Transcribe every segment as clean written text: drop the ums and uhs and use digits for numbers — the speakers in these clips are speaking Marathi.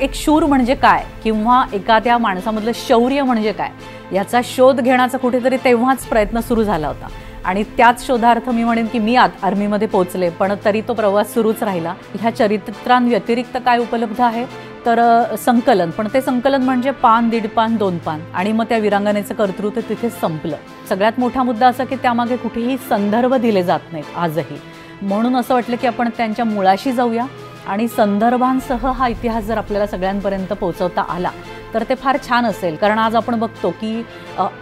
एक शूर म्हणजे काय किंवा एखाद्या माणसामधलं शौर्य म्हणजे काय याचा शोध घेण्याचा कुठेतरी तेव्हाच प्रयत्न सुरू झाला होता आणि त्याच शोधार्थ मी म्हणेन की मी आर्मीमध्ये पोहोचले, पण तरी तो प्रवास सुरूच राहिला. ह्या चरित्रांव्यतिरिक्त काय उपलब्ध आहे तर संकलन, पण ते संकलन म्हणजे पान, दीड पान, 2 पान आणि मग त्या वीरांगनेचं कर्तृत्व तिथेच संपलं. सगळ्यात मोठा मुद्दा असा की त्यामागे कुठेही संदर्भ दिले जात नाहीत आजही. म्हणून असं वाटलं की आपण त्यांच्या मुळाशी जाऊया आणि संदर्भांसह हा इतिहास जर आपल्याला सगळ्यांपर्यंत पोहोचवता आला तर ते फार छान असेल. कारण आज आपण बघतो की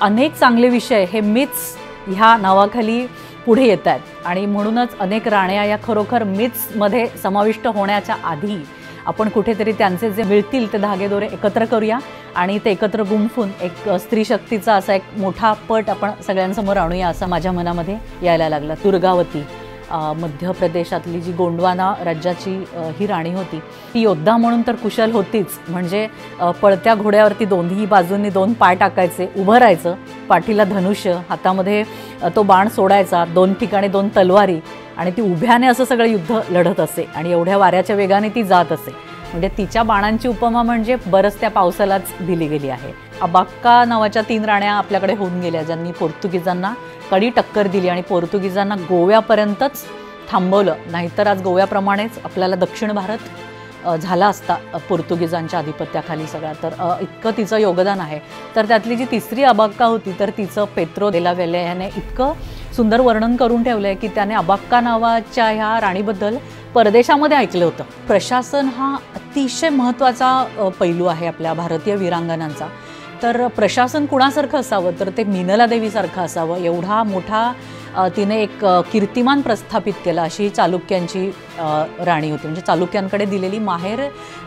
अनेक चांगले विषय हे मिथ्स ह्या नावाखाली पुढे येत आहेत आणि म्हणूनच अनेक राण्या या खरोखर मिथ्समध्ये समाविष्ट होण्याच्या आधी आपण कुठेतरी त्यांचे जे मिळतील ते धागेदोरे एकत्र करूया आणि ते एकत्र गुंफून एक स्त्री शक्तीचा असा एक मोठा पट आपण सगळ्यांसमोर आणूया असं माझ्या मनामध्ये यायला लागलं. दुर्गावती मध्य प्रदेशातली जी गोंडवाना राज्याची ही राणी होती, ती योद्धा म्हणून तर कुशल होतीच. म्हणजे पळत्या घोड्यावरती दोन्ही बाजूंनी 2 पाय टाकायचे, उभं राहायचं, पाठीला धनुष्य, हातामध्ये तो बाण सोडायचा, 2 ठिकाणी 2 तलवारी आणि ती उभ्याने असं सगळं युद्ध लढत असे आणि एवढ्या वाऱ्याच्या वेगाने ती जात असे. म्हणजे तिच्या बाणांची उपमा म्हणजे बरंच त्या पावसालाच दिली गेली आहे. अबाक्का नावाच्या 3 राण्या आपल्याकडे होऊन गेल्या ज्यांनी पोर्तुगीजांना कडी टक्कर दिली आणि पोर्तुगीजांना गोव्यापर्यंतच थांबवलं. नाहीतर आज गोव्याप्रमाणेच आपल्याला दक्षिण भारत झाला असता पोर्तुगीजांच्या आधिपत्याखाली सगळा. तर इतकं तिचं योगदान आहे. तर त्यातली जी 3री अबाक्का होती तर तिचं पेत्रो देला वेले याने इतकं सुंदर वर्णन करून ठेवलं आहे की त्याने अबाक्का नावाच्या ह्या राणीबद्दल परदेशामध्ये ऐकलं होतं. प्रशासन हा अतिशय महत्त्वाचा पैलू आहे आपल्या भारतीय वीरांगनांचा. तर प्रशासन कुणासारखं असावं तर ते मीनला देवीसारखं असावं. एवढा मोठा तिने एक कीर्तिमान प्रस्थापित केला अशी चालुक्यांची राणी होती. म्हणजे चालुक्यांकडे दिलेली माहेर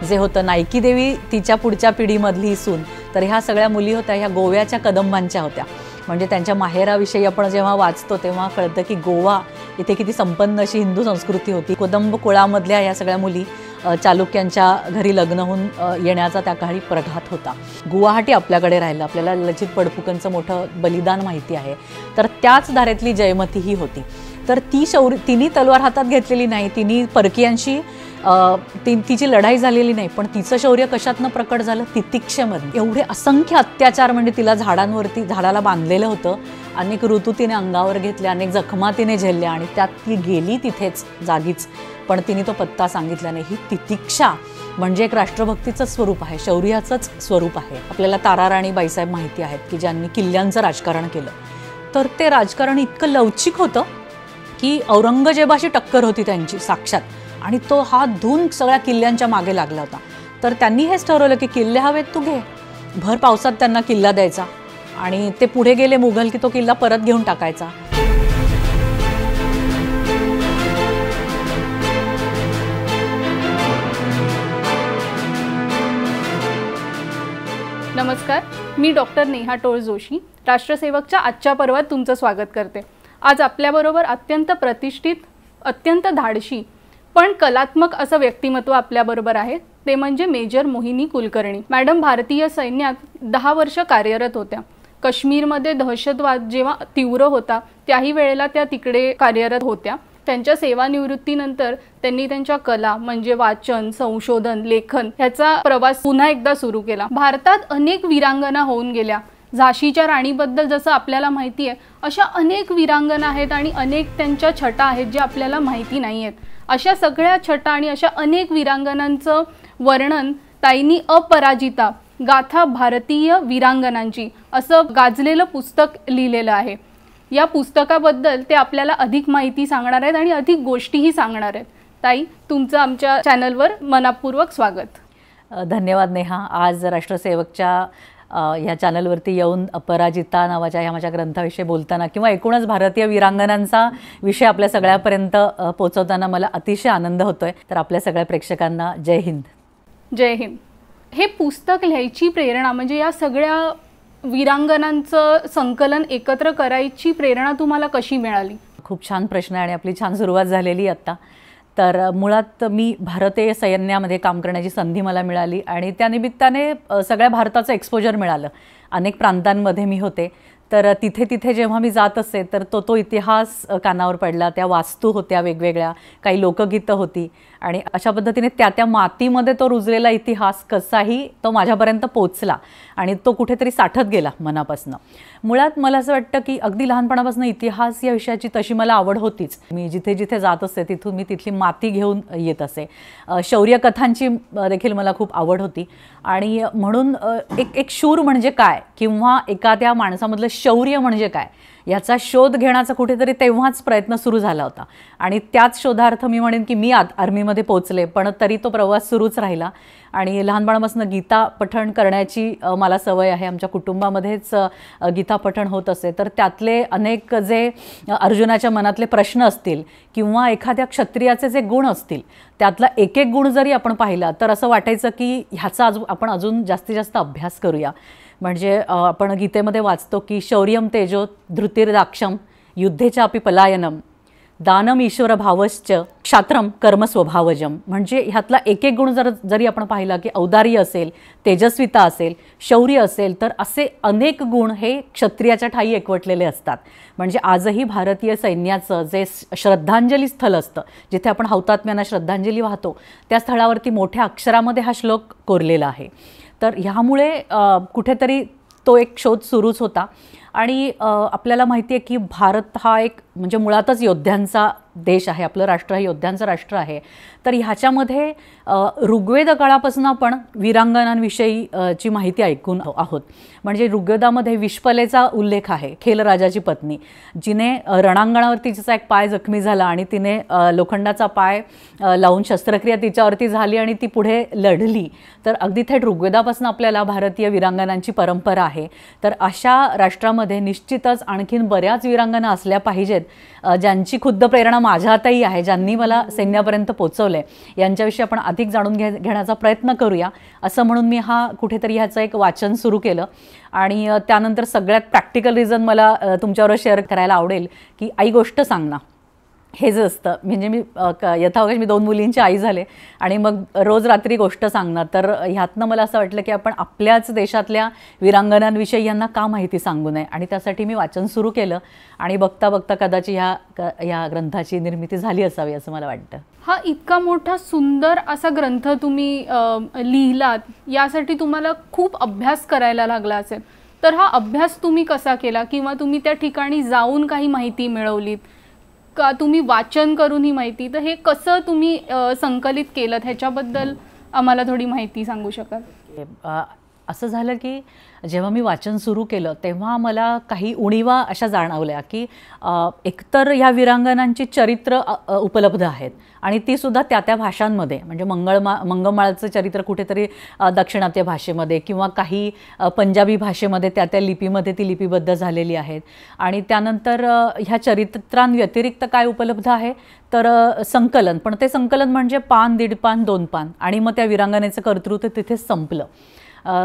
जे होतं, नायकी देवी तिच्या पुढच्या पिढीमधली सून. तर ह्या सगळ्या मुली होत्या ह्या गोव्याच्या कदंबांच्या होत्या. म्हणजे त्यांच्या माहेराविषयी आपण जेव्हा वाचतो तेव्हा कळतं की गोवा इथे किती संपन्न अशी हिंदू संस्कृती होती. कदंब कुळामधल्या ह्या सगळ्या मुली चालुक्यांच्या घरी लग्न होऊन येण्याचा त्या काळी प्रघात होता. गुवाहाटी आपल्याकडे राहिलं. आपल्याला लचित पडफुकनचं मोठं बलिदान माहिती आहे. तर त्याच धाऱ्यातली जयमती ही होती. तर तिने तलवार हातात घेतलेली नाही, तिने परकीयांशी तिची लढाई झालेली नाही, पण तिचं शौर्य कशातनं प्रकट झालं? तितिक्षेमध्ये. एवढे असंख्य अत्याचार, म्हणजे तिला झाडाला बांधलेलं होतं, अनेक ऋतू तिने अंगावर घेतले, अनेक जखमा तिने झेलल्या आणि त्यात ती गेली तिथेच जागीच, पण तिने तो पत्ता सांगितला नाही. ही तितिक्षा म्हणजे एक राष्ट्रभक्तीचं स्वरूप आहे, शौर्याचंच स्वरूप आहे. आपल्याला ताराराणी बाईसाहेब माहिती आहेत की ज्यांनी किल्ल्यांचं राजकारण केलं. तर ते राजकारण इतकं लवचिक होतं की औरंगजेबाशी टक्कर होती त्यांची साक्षात, आणि तो हात धुवून सगळ्या किल्ल्यांच्या मागे लागला होता. तर त्यांनी हेच ठरवलं की किल्ले हवेत तू घे. भर पावसात त्यांना किल्ला द्यायचा आणि ते पुढे गेले मुघल की तो किल्ला परत घेऊन टाकायचा. नमस्कार, मी डॉक्टर नेहा टोळ जोशी, राष्ट्रसेवकच्या आजच्या पर्वात तुमचं स्वागत करते. आज आपल्याबरोबर अत्यंत प्रतिष्ठित, अत्यंत धाडशी पण कलात्मक असं व्यक्तिमत्व आपल्याबरोबर आहे. ते म्हणजे मेजर मोहिनी कुलकर्णी मॅडम. भारतीय सैन्यात 10 वर्ष कार्यरत होत्या. काश्मीरमध्ये दहशतवाद जेव्हा तीव्र होता त्याही वेळेला त्या तिकडे कार्यरत होत्या. त्यांच्या सेवानिवृत्तीनंतर त्यांनी त्यांच्या कला म्हणजे वाचन, संशोधन, लेखन ह्याचा प्रवास पुन्हा एकदा सुरू केला. भारतात अनेक वीरांगना होऊन गेल्या. झाशीच्या राणीबद्दल जसं आपल्याला माहिती आहे, अशा अनेक वीरांगना आहेत आणि अनेक त्यांच्या छटा आहेत जे आपल्याला माहिती नाही आहेत. अशा सगळ्या छटा आणि अशा अनेक वीरांगनांचं वर्णन ताईंनी अपराजिता गाथा भारतीय वीरांगनांची असं गाजलेलं पुस्तक लिहिलेलं आहे. या पुस्तकाबद्दल ते आपल्याला अधिक माहिती सांगणार आहेत आणि अधिक गोष्टीही सांगणार आहेत. ताई, तुमचं आमच्या चॅनलवर मनपूर्वक स्वागत. धन्यवाद नेहा. आज राष्ट्रसेवकच्या ह्या चॅनलवरती येऊन अपराजिता नावाच्या ह्या माझ्या ग्रंथाविषयी बोलताना किंवा एकूणच भारतीय वीरांगनांचा विषय आपल्या सगळ्यापर्यंत पोहोचवताना मला अतिशय आनंद होतोय. तर आपल्या सगळ्या प्रेक्षकांना जय हिंद. जय हिंद. हे पुस्तक लिहायची प्रेरणा म्हणजे या सगळ्या वीरांगनांचं संकलन एकत्र करायची प्रेरणा तुम्हाला कशी मिळाली? खूप छान प्रश्न आहे आणि आपली छान सुरुवात झालेली आता. तर मुळात मी भारतीय सैन्यामध्ये काम करण्याची संधी मला मिळाली आणि त्यानिमित्ताने सगळ्या भारताचं एक्सपोजर मिळालं. अनेक प्रांतांमध्ये मी होते. तर तिथे तिथे जेव्हा मी जात असे तर तो इतिहास कानावर पडला. त्या वास्तू होत्या वेगवेगळ्या, काही लोकगीतं होती आणि अशा पद्धतीने त्या मातीमध्ये तो रुजलेला इतिहास कसाही तो माझ्यापर्यंत पोचला आणि तो कुठेतरी साठत गेला मनापासून. मुळात मला असं वाटतं की अगदी लहानपणापासून इतिहास या विषयाची तशी मला आवड होतीच. मी जिथे जिथे जात असते तिथून मी तिथली माती घेऊन येत असे. शौर्य कथांची देखील मला खूप आवड होती आणि म्हणून एक शूर म्हणजे काय किंवा एखाद्या माणसामधलं शौर्य म्हणजे काय याचा शोध घेण्याचा कुठेतरी तेव्हाच प्रयत्न सुरू झाला होता आणि त्याच शोधार्थ मी म्हणेन की मी आर्मीमध्ये पोहोचले, पण तरी तो प्रवास सुरूच राहिला. आणि लहानपणापासून गीता पठण करण्याची मला सवय आहे. आमच्या कुटुंबामध्येच गीता पठण होत असे. तर त्यातले अनेक जे अर्जुनाच्या मनातले प्रश्न असतील किंवा एखाद्या क्षत्रियाचे जे गुण असतील त्यातला एक एक गुण जरी आपण पाहिला तर असं वाटायचं की ह्याचा आपण अजून जास्तीत जास्त अभ्यास करूया. म्हणजे आपण गीतेमध्ये वाचतो की शौर्यम तेजो धृतिर्दाक्षम युद्धेचापि पलायनम दानम ईश्वर भावश्च क्षात्रम कर्म स्वभावजम. म्हणजे ह्यातला एक एक गुण जरी आपण पाहिला की औदार्य असेल, तेजस्विता असेल, शौर्य असेल, तर असे अनेक गुण हे क्षत्रियाच्या ठायी एकवटलेले असतात. म्हणजे आजही भारतीय सैन्याचं जे श्रद्धांजली स्थल असतं, जिथे आपण हौतात्म्यांना श्रद्धांजली वाहतो, त्या स्थळावरती मोठ्या अक्षरामध्ये हा श्लोक कोरलेला आहे. तर ह्यामुळे कुठेतरी तो एक शोध सुरूच होता. आणि आपल्याला माहिती आहे की भारत हा एक म्हणजे मुळातच योद्ध्यांचा देश आहे. आपलं राष्ट्र हे योद्ध्यांचं राष्ट्र आहे. तर ह्याच्यामध्ये ऋग्वेद काळापासून आपण वीरांगणांविषयी ची माहिती ऐकून आहोत. म्हणजे ऋग्वेदामध्ये विश्पलेचा उल्लेख आहे, खेलराजाची पत्नी, जिने रणांगणावरती जिचा एक पाय जखमी झाला आणि तिने लोखंडाचा पाय लावून शस्त्रक्रिया तिच्यावरती झाली आणि ती पुढे लढली. तर अगदी थेट ऋग्वेदापासून आपल्याला भारतीय वीरांगणांची परंपरा आहे. तर अशा राष्ट्रामध्ये निश्चितच आणखीन बऱ्याच वीरांगना असल्या पाहिजेत ज्यांची खुद्द प्रेरणा माझ्यातही आहे, ज्यांनी मला सैन्यापर्यंत पोचवले. यांच्याविषयी आपण अधिक जाणून घेण्याचा प्रयत्न करूया असं म्हणून मी कुठेतरी ह्याचं एक वाचन सुरू केलं. आणि त्यानंतर सगळ्यात प्रॅक्टिकल रिझन मला तुमच्याबरोबर शेअर करायला आवडेल की आई गोष्ट सांग ना, हे जे असतं. म्हणजे मी यथावकाश मी 2 मुलींची आई झाले आणि मग रोज रात्री गोष्ट सांगणार. तर ह्यातनं मला असं वाटलं की आपण आपल्याच देशातल्या वीरांगणांविषयी यांना का माहिती सांगू नये, आणि त्यासाठी मी वाचन सुरू केलं. आणि बघता बघता कदाचित ह्या ग्रंथाची निर्मिती झाली असावी असं मला वाटतं. हा इतका मोठा सुंदर असा ग्रंथ तुम्ही लिहिलात, यासाठी तुम्हाला खूप अभ्यास करायला लागला असेल. तर हा अभ्यास तुम्ही कसा केला, किंवा तुम्ही त्या ठिकाणी जाऊन काही माहिती मिळवलीत का, तुम्ही वाचन करून ही माहिती, तर हे कसं तुम्ही संकलित केलं ह्याच्याबद्दल आम्हाला थोडी माहिती सांगू शकाल? असं झालं की जेव्हा मी वाचन सुरू केलं तेव्हा मला काही उणीवा अशा जाणवल्या की एकतर ह्या वीरांगणांची चरित्र उपलब्ध आहेत आणि ती सुद्धा त्या भाषांमध्ये. म्हणजे मंगळमाळचं चरित्र कुठेतरी दाक्षिणात्य भाषेमध्ये किंवा काही पंजाबी भाषेमध्ये त्या लिपीमध्ये ती लिपिबद्ध झालेली आहेत. आणि त्यानंतर ह्या चरित्रांव्यतिरिक्त काय उपलब्ध आहे तर संकलन. पण ते संकलन म्हणजे पान, 1.5 पान, 2 पान, आणि मग त्या वीरांगणेचं कर्तृत्व तिथेच संपलं.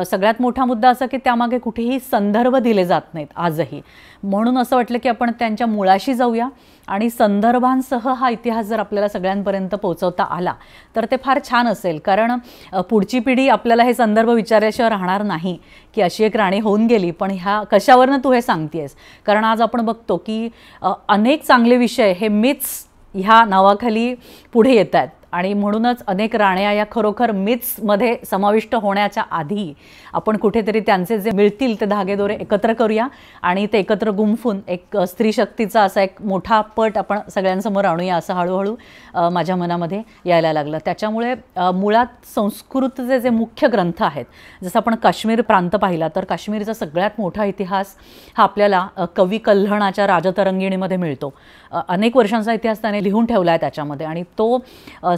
सगळ्यात मोठा मुद्दा असा की त्यामागे कुठेही संदर्भ दिले जात नाहीत आजही. म्हणून असं वाटलं की आपण त्यांच्या मुळाशी जाऊया आणि संदर्भांसह हा इतिहास जर आपल्याला सगळ्यांपर्यंत पोहोचवता आला तर ते फार छान असेल. कारण पुढची पिढी आपल्याला हे संदर्भ विचारल्याशिवाय राहणार नाही की अशी एक राणी होऊन गेली, पण ह्या कशावरनं तू हे सांगतेस. कारण आज आपण बघतो की अनेक चांगले विषय हे मिथ्स ह्या नावाखाली पुढे येत आहेत. आणि म्हणूनच अनेक राण्या या खरोखर मिथ्समध्ये समाविष्ट होण्याच्या आधी आपण कुठेतरी त्यांचे जे मिळतील ते धागेदोरे एकत्र करूया आणि ते एकत्र गुंफून एक स्त्री शक्तीचा असा एक मोठा पट आपण सगळ्यांसमोर आणूया असं हळूहळू माझ्या मनामध्ये यायला लागलं. त्याच्यामुळे मुळात संस्कृतचे जे मुख्य ग्रंथ आहेत, जसं आपण काश्मीर प्रांत पाहिला तर काश्मीरचा सगळ्यात मोठा इतिहास हा आपल्याला कवी कल्हणाच्या राजतरंगिणीमध्ये मिळतो. अनेक वर्षांचा इतिहास त्याने लिहून ठेवला आहे त्याच्यामध्ये, आणि तो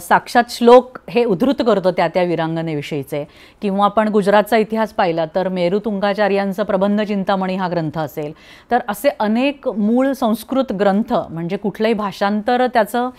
साक्षात श्लोक हे उद्धृत करतो त्या वीरांगणेविषयीचे. किंवा आपण गुजरातचा इतिहास पाहिला तर मेरू तुंगाचार्यांचं प्रबंध चिंतामणी हा ग्रंथ असेल. तर असे अनेक मूळ संस्कृत ग्रंथ, म्हणजे कुठलंही भाषांतर त्याचं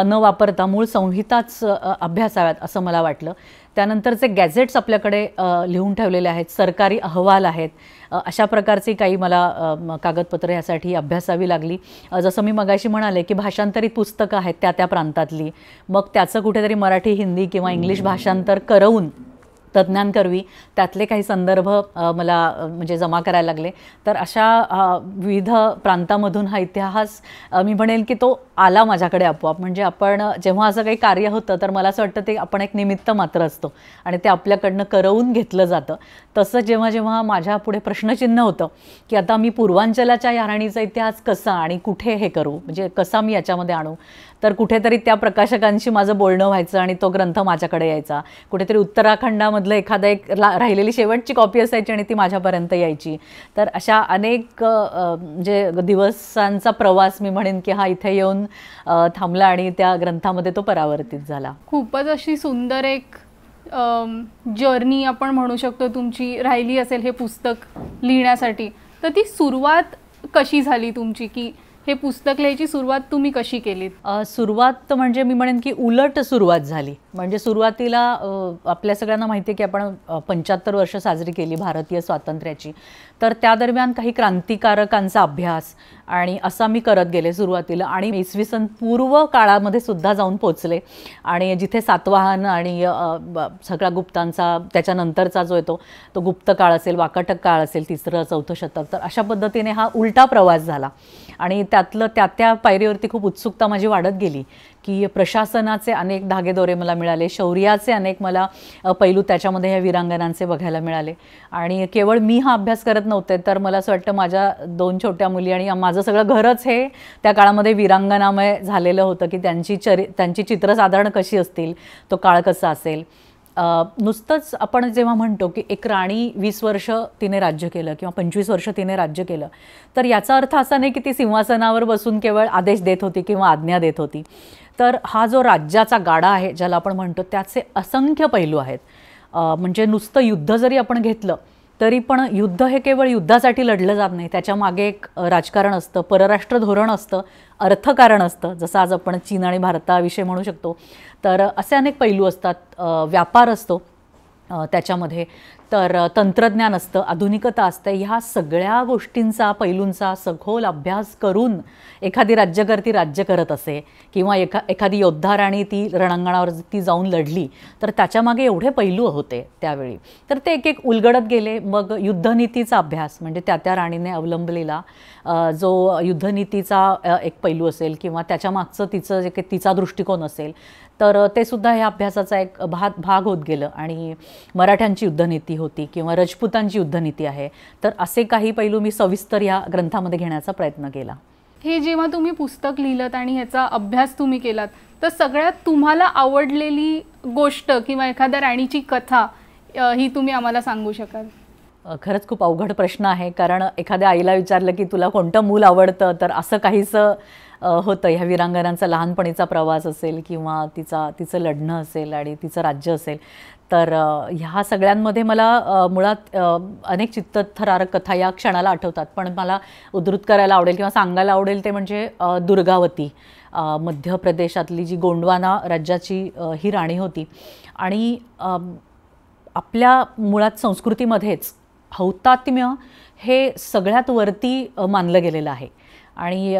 न वापरता मूळ संहिताच अभ्यासाव्यात असं मला वाटलं. त्यानंतरचे गॅझेट्स आपल्याकडे लिहून ठेवलेले आहेत, सरकारी अहवाल आहेत, अशा प्रकारची काही मला कागदपत्र यासाठी अभ्यासावी लागली. जसं मी मगाशी म्हणाले की भाषांतरित पुस्तकं आहेत त्या प्रांतातली, मग त्याचं कुठेतरी मराठी, हिंदी किंवा इंग्लिश भाषांतर करवून तज्ज्ञांकरवी त्यातले काही संदर्भ मला म्हणजे जमा करायला लागले. तर अशा विविध प्रांतामधून हा इतिहास मी म्हणेल की तो आला माझ्याकडे आपोआप. म्हणजे आपण जेव्हा असं काही कार्य होतं तर मला असं वाटतं ते आपण एक निमित्त मात्र असतो आणि ते आपल्याकडनं करवून घेतलं जातं. तसं जेव्हा जेव्हा माझ्या पुढे प्रश्नचिन्ह होतं की आता मी पूर्वांचलाच्या या राणीचा इतिहास कसा आणि कुठे हे करू, म्हणजे कसा मी याच्यामध्ये आणू, तर कुठेतरी त्या प्रकाशकांशी माझं बोलणं व्हायचं आणि तो ग्रंथ माझ्याकडे यायचा. कुठेतरी उत्तराखंडामधलं एखादा एक राहिलेली शेवटची कॉपी असायची आणि ती माझ्यापर्यंत यायची. तर अशा अनेक म्हणजे दिवसांचा प्रवास मी म्हणेन की हा इथे येऊन थांबला आणि त्या ग्रंथामध्ये तो परावर्तित झाला. खूपच अशी सुंदर एक जर्नी आपण म्हणू शकतो तुमची राहिली असेल हे पुस्तक लिहिण्यासाठी. तर ती सुरुवात कशी झाली तुमची, की हे पुस्तक लिहायची सुरुवात तुम्ही कशी केलीत? सुरुवात म्हणजे मी म्हणेन की उलट सुरुवात झाली. म्हणजे सुरुवातीला आपल्या सगळ्यांना माहिती आहे की आपण 75 वर्ष साजरी केली भारतीय स्वातंत्र्याची. तर त्या दरम्यान काही क्रांतिकारकांचा अभ्यास आणि असा मी करत गेले सुरुवातीला आणि इसवी सन पूर्व काळामध्ये सुद्धा जाऊन पोचले आणि जिथे सातवाहन आणि सगळा गुप्तांचा त्याच्यानंतरचा जो येतो तो गुप्त काळ असेल, वाकाटक काळ असेल, 3रं 4थं शतक, तर अशा पद्धतीने हा उलटा प्रवास झाला. आणि त्यातलं त्या पायरीवरती खूप उत्सुकता माझी वाढत गेली की प्रशासनाचे अनेक धागेदोरे मला मिळाले, शौर्याचे अनेक मला पैलू त्याच्यामध्ये ह्या वीरांगनांचे बघायला मिळाले. आणि केवळ मी हा अभ्यास करत नव्हते तर मला असं वाटतं माझ्या 2 छोट्या मुली आणि माझं सगळं घरच हे त्या काळामध्ये वीरांगनामय झालेलं होतं की त्यांची चित्र साधारण कशी असतील, तो काळ कसा असेल. नुसतंच आपण जेव्हा म्हणतो की एक राणी 20 वर्ष तिने राज्य केलं किंवा 25 वर्ष तिने राज्य केलं, तर याचा अर्थ असा नाही की ती सिंहासनावर बसून केवळ आदेश देत होती किंवा आज्ञा देत होती. तर हा जो राज्याचा गाडा आहे ज्याला आपण म्हणतो त्याचे असंख्य पैलू आहेत. म्हणजे नुसतं युद्ध जरी आपण घेतलं तरी पण युद्ध हे केवळ युद्धासाठी लढलं जात नाही, त्याच्या मागे एक राजकारण असतं, परराष्ट्र धोरण असतं, अर्थकारण असतं, जसं आज आपण चीन आणि भारताविषयी म्हणू शकतो. तर असे अनेक पैलू असतात. व्यापार असतो त्याच्यामध्ये, तर तंत्रज्ञान असतं, आधुनिकता असते. ह्या सगळ्या गोष्टींचा पैलूंचा सखोल अभ्यास करून एखादी राज्यकर्ती राज्य करत असे किंवा एखादी योद्धा राणी ती रणांगणावर ती जाऊन लढली तर त्याच्यामागे एवढे पैलू होते त्यावेळी. तर ते एक एक उलगडत गेले. मग युद्धनीतीचा अभ्यास म्हणजे त्या राणीने अवलंबलेला जो युद्धनीतीचा एक पैलू असेल किंवा त्याच्या मागचं तिचं जे काही तिचा दृष्टिकोन असेल तर ते सुद्धा ह्या अभ्यासाचा एक भाग होत गेलं. आणि मराठ्यांची युद्धनीती होती किंवा राजपुतांची युद्धनीती आहे, तर असे काही पैलू मी सविस्तर या ग्रंथामध्ये घेण्याचा प्रयत्न केला. हे जेव्हा तुम्ही पुस्तक लिहिलत आणि ह्याचा अभ्यास तुम्ही केलात तर सगळ्यात तुम्हाला आवडलेली गोष्ट किंवा एखाद्या राणीची कथा ही तुम्ही आम्हाला सांगू शकाल? खरंच खूप अवघड प्रश्न आहे, कारण एखाद्या आईला विचारलं की तुला कोणतं मूल आवडतं तर असं काहीसं होतं. ह्या वीरांगनांचा लहानपणीचा प्रवास असेल किंवा तिचं लढणं असेल आणि तिचं राज्य असेल, तर ह्या सगळ्यांमध्ये मला मुळात अनेक चित्तथरारक कथा या क्षणाला आठवतात. पण मला उद्धृत करायला आवडेल किंवा सांगायला आवडेल ते म्हणजे दुर्गावती, मध्य प्रदेशातली जी गोंडवाना राज्याची ही राणी होती. आणि आपल्या मुळात संस्कृतीमध्येच हौतात्म्य हे सगळ्यात वरती मानलं गेलेलं आहे. आणि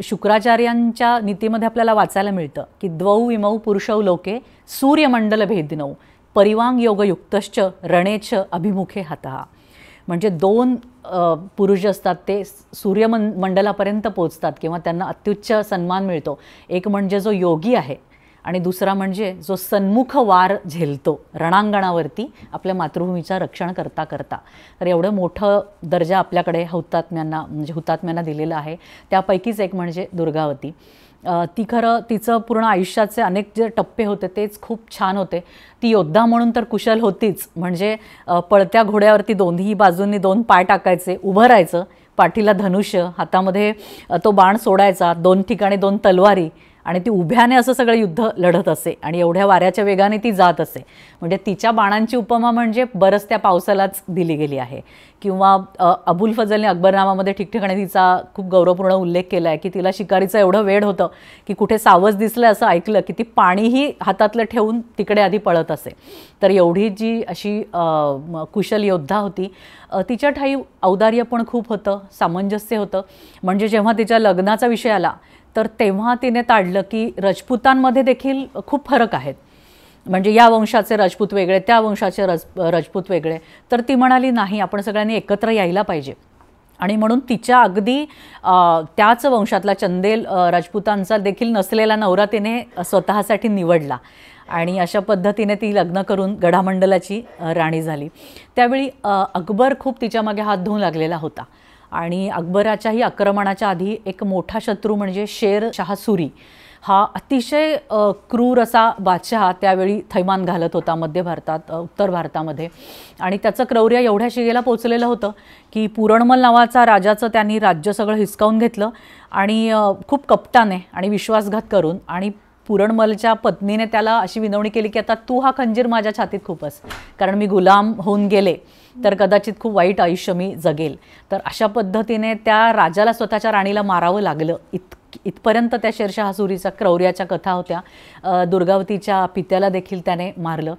शुक्राचार्यांच्या नीतीमध्ये आपल्याला वाचायला मिळतं की द्वौ इमौ पुरुषौ लोके सूर्यमंडल भेदिनौ परिवांग योगयुक्तश्च रणेच अभिमुखे हतः. म्हणजे 2 पुरुष असतात ते सूर्यमंडलापर्यंत पोचतात किंवा त्यांना अत्युच्च सन्मान मिळतो. एक म्हणजे जो योगी आहे आणि दुसरा म्हणजे जो सन्मुख वार झेलतो रणांगणावरती आपल्या मातृभूमीचं रक्षण करता करता. तर एवढं मोठं दर्जा आपल्याकडे हुतात्म्यांना दिलेला आहे. त्यापैकीच एक म्हणजे दुर्गावती. ती खरं तिचं पूर्ण आयुष्याचे अनेक जे टप्पे होते तेच खूप छान होते. ती योद्धा म्हणून तर कुशल होतीच. म्हणजे पळत्या घोड्यावरती दोन्ही बाजूंनी 2 पाय टाकायचे, उभं राहायचं, पाठीला धनुष्य, हातामध्ये तो बाण सोडायचा, 2 ठिकाणी 2 तलवारी, आणि ती उभ्याने असं सगळं युद्ध लढत असे आणि एवढ्या वाऱ्याच्या वेगाने ती जात असे. म्हणजे तिच्या बाणांची उपमा म्हणजे बरंच त्या पावसालाच दिली गेली आहे. किंवा अबुल फजलने अकबरनामामध्ये ठिकठिकाणी तिचा खूप गौरवपूर्ण उल्लेख केला आहे की तिला शिकारीचं एवढं वेड होतं की कुठे सावज दिसलं असं ऐकलं की ती पाणीही हातातलं ठेवून तिकडे आधी पळत असे. तर एवढी जी अशी कुशल योद्धा होती. तिच्या ठाई औदार्य पण खूप होतं, सामंजस्य होतं. म्हणजे जेव्हा तिच्या लग्नाचा विषय आला तर तेव्हा तिने ताडलं की राजपुतांमध्ये देखील खूप फरक आहेत. म्हणजे या वंशाचे राजपूत वेगळे, त्या वंशाचे राजपूत वेगळे. तर ती म्हणाली नाही, आपण सगळ्यांनी एकत्र यायला पाहिजे. आणि म्हणून तिच्या अगदी त्याच वंशातला चंदेल राजपुतांचा देखील नसलेला नवरा तिने स्वतःसाठी निवडला आणि अशा पद्धतीने ती लग्न करून गडामंडलाची राणी झाली. त्यावेळी अकबर खूप तिच्या मागे हात धुवून लागलेला होता आणि अकबराच्याही आक्रमणाच्या आधी एक मोठा शत्रू म्हणजे शेर शाह सुरी हा अतिशय क्रूर असा बादशहा त्यावेळी थैमान घालत होता मध्य भारतात, उत्तर भारतामध्ये. आणि त्याचं क्रौर्य एवढ्या शिगेला पोचलेलं होतं की पूरणमल नावाचा राजाचं त्यांनी राज्य सगळं हिसकावून घेतलं आणि खूप कपटाने आणि विश्वासघात करून, आणि पूरणमलच्या पत्नीने त्याला अशी विनवणी केली की आता तू हा खंजीर माझ्या छातीत खूपच, कारण मी गुलाम होऊन गेले तर कदाचित खूप वाईट आयुष्य मी जगेल. तर अशा पद्धतीने त्या राजाला स्वतःच्या राणीला मारावं लागलं. इथपर्यंत त्या शेरशाह सुरीचा क्रौर्याच्या कथा होत्या. दुर्गावतीच्या पित्याला देखील त्याने मारलं.